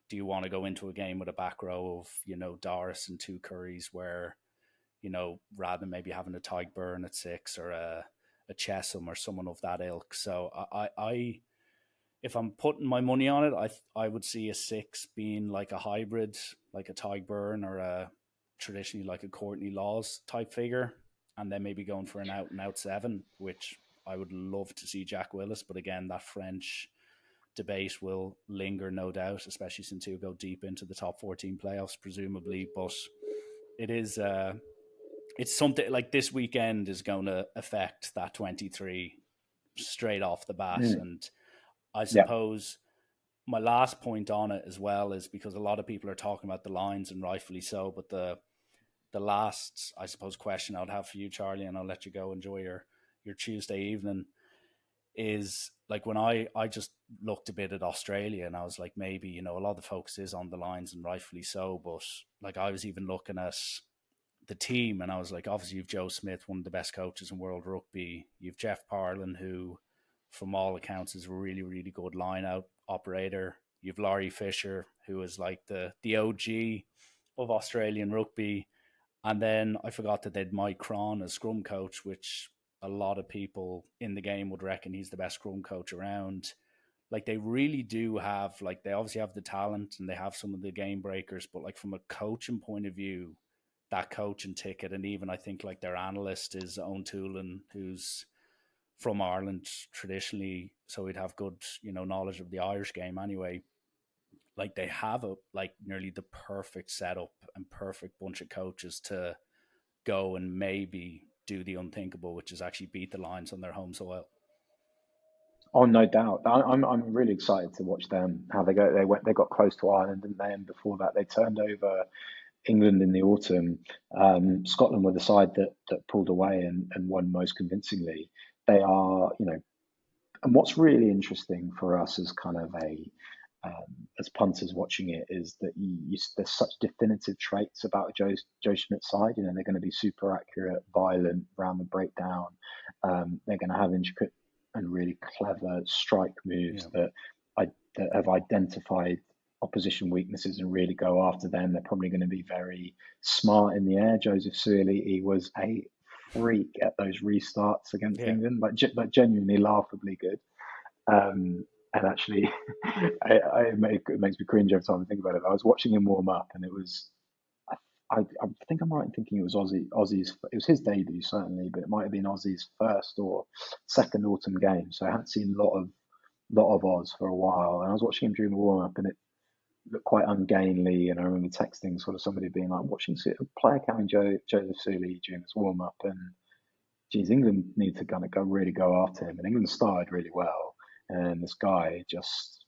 Speaker 1: do you want to go into a game with a back row of Doris and two Currys where rather than maybe having a Tyke Byrne at six or a Chesham or someone of that ilk. So if I'm putting my money on it, I would see a six being like a hybrid, like a Tyke Byrne or a traditionally like a Courtney Laws type figure, and then maybe going for an out and out seven, which I would love to see Jack Willis. But again, that French debate will linger, no doubt, especially since he'll go deep into the top 14 playoffs, presumably. But it is it's something like this weekend is going to affect that 23 straight off the bat.
Speaker 2: Mm,
Speaker 1: And I
Speaker 2: yeah.
Speaker 1: suppose my last point on it as well is because a lot of people are talking about the lines, and rightfully so. But the last, I suppose, question I would have for you, Charlie, and I'll let you go enjoy your Tuesday evening, is like when I just looked a bit at Australia and I was like, maybe, a lot of the focus is on the lines, and rightfully so. But like I was even looking at the team, and I was like, obviously you've Joe Smith, one of the best coaches in world rugby. You've Jeff Parlin, who, from all accounts, is a really, really good line out operator. You've Laurie Fisher, who is like the OG of Australian rugby. And then I forgot that they'd Mike Cron as scrum coach, which a lot of people in the game would reckon he's the best scrum coach around. Like they really do have, like they obviously have the talent and they have some of the game breakers, but like from a coaching point of view, that coaching ticket, and even I think like their analyst is Owen Toolan, who's from Ireland traditionally, so he'd have good, knowledge of the Irish game anyway. Like they have a like nearly the perfect setup and perfect bunch of coaches to go and maybe do the unthinkable, which is actually beat the Lions on their home soil.
Speaker 2: Oh, no doubt. I'm really excited to watch them. How they go. They got close to Ireland, didn't they? And before that, they turned over England in the autumn. Scotland were the side that pulled away and won most convincingly. They are, and what's really interesting for us as kind of as punters watching it is that there's such definitive traits about Joe Schmidt side. They're going to be super accurate, violent, around the breakdown. They're going to have intricate and really clever strike moves
Speaker 1: Yeah.
Speaker 2: that have identified opposition weaknesses and really go after them. They're probably going to be very smart in the air. Joseph Suaalii, he was a freak at those restarts against
Speaker 1: Yeah.
Speaker 2: England, but genuinely laughably good. Um, And actually, it makes me cringe every time I think about it. I was watching him warm up, and it was I think I'm right in thinking it was Aussie's. It was his debut certainly, but it might have been Aussie's first or second autumn game. So I hadn't seen a lot of Oz for a while, and I was watching him during the warm up, and it looked quite ungainly. And I remember texting sort of somebody being like, watching a player carrying Joseph Sully during this warm up, and geez, England need to kind of go after him. And England started really well, and this guy just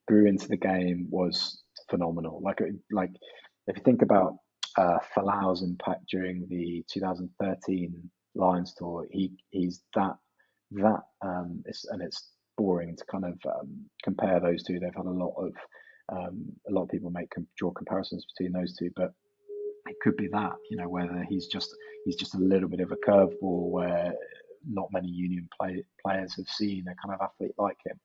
Speaker 2: grew into the game, was phenomenal. Like if you think about Falau's impact during the 2013 Lions tour, he's and it's boring to kind of compare those two. They've had a lot of people draw comparisons between those two, but it could be that, whether he's just a little bit of a curveball where not many Union players have seen a kind of athlete like him.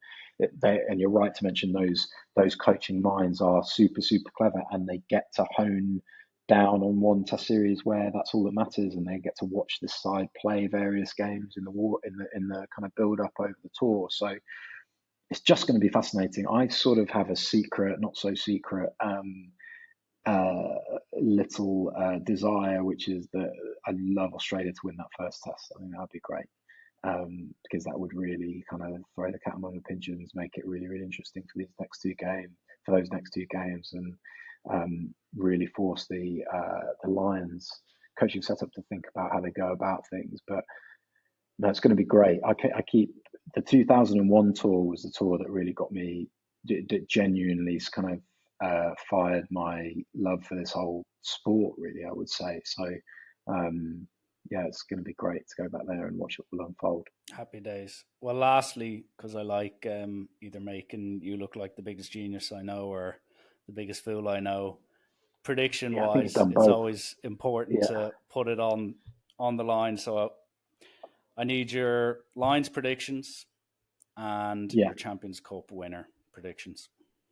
Speaker 2: And you're right to mention those coaching minds are super super clever, and they get to hone down on one test series where that's all that matters, and they get to watch this side play various games in the kind of build up over the tour. So it's just going to be fascinating. I sort of have a secret, not so secret, uh, little desire, which is that I'd love Australia to win that first test. I think that'd be great, because that would really kind of throw the cat among the pigeons, make it really, really interesting for those next two games, and really force the Lions coaching setup to think about how they go about things. But no, it's going to be great. I keep the 2001 tour was the tour that really got me, that genuinely kind of fired my love for this whole sport, really, I would say. So, yeah, it's going to be great to go back there and watch it all unfold.
Speaker 1: Happy days. Well, lastly, because I like either making you look like the biggest genius I know or the biggest fool I know, prediction
Speaker 2: Yeah, I think you've
Speaker 1: wise,
Speaker 2: done
Speaker 1: it's
Speaker 2: both.
Speaker 1: always important
Speaker 2: Yeah,
Speaker 1: to put it on the line. So I need your Lions predictions and
Speaker 2: yeah,
Speaker 1: your Champions Cup winner predictions.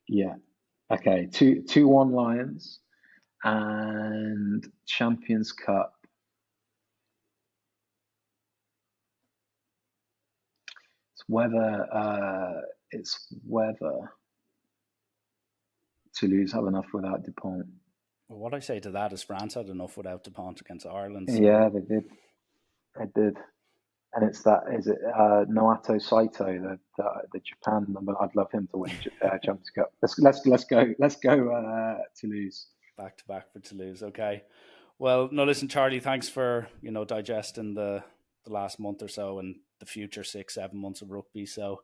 Speaker 2: yeah. Okay, 2-1 Lions and Champions Cup. It's whether Toulouse have enough without Dupont.
Speaker 1: Well, what I say to that is France had enough without DuPont against Ireland. So
Speaker 2: Yeah, they did. They did. And it's that, is it Noato Saito, the Japan number? I'd love him to win Champions Cup. Let's go Toulouse.
Speaker 1: back to back for Toulouse. Okay. Well, no, listen, Charlie. Thanks for digesting the last month or so and the future 6-7 months of rugby. So,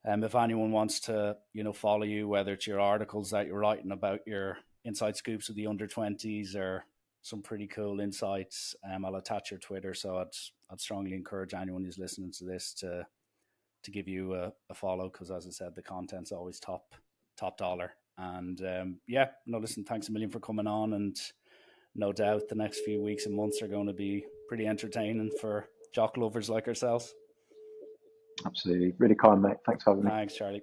Speaker 1: if anyone wants to follow you, whether it's your articles that you're writing about your inside scoops of the under 20s or some pretty cool insights, I'll attach your Twitter. So I'd strongly encourage anyone who's listening to this to give you a follow, because as I said, the content's always top dollar. And yeah, no, listen, thanks a million for coming on, and no doubt the next few weeks and months are going to be pretty entertaining for jock lovers like ourselves.
Speaker 2: Absolutely. Really kind, mate. Thanks for having me.
Speaker 1: Thanks, Charlie.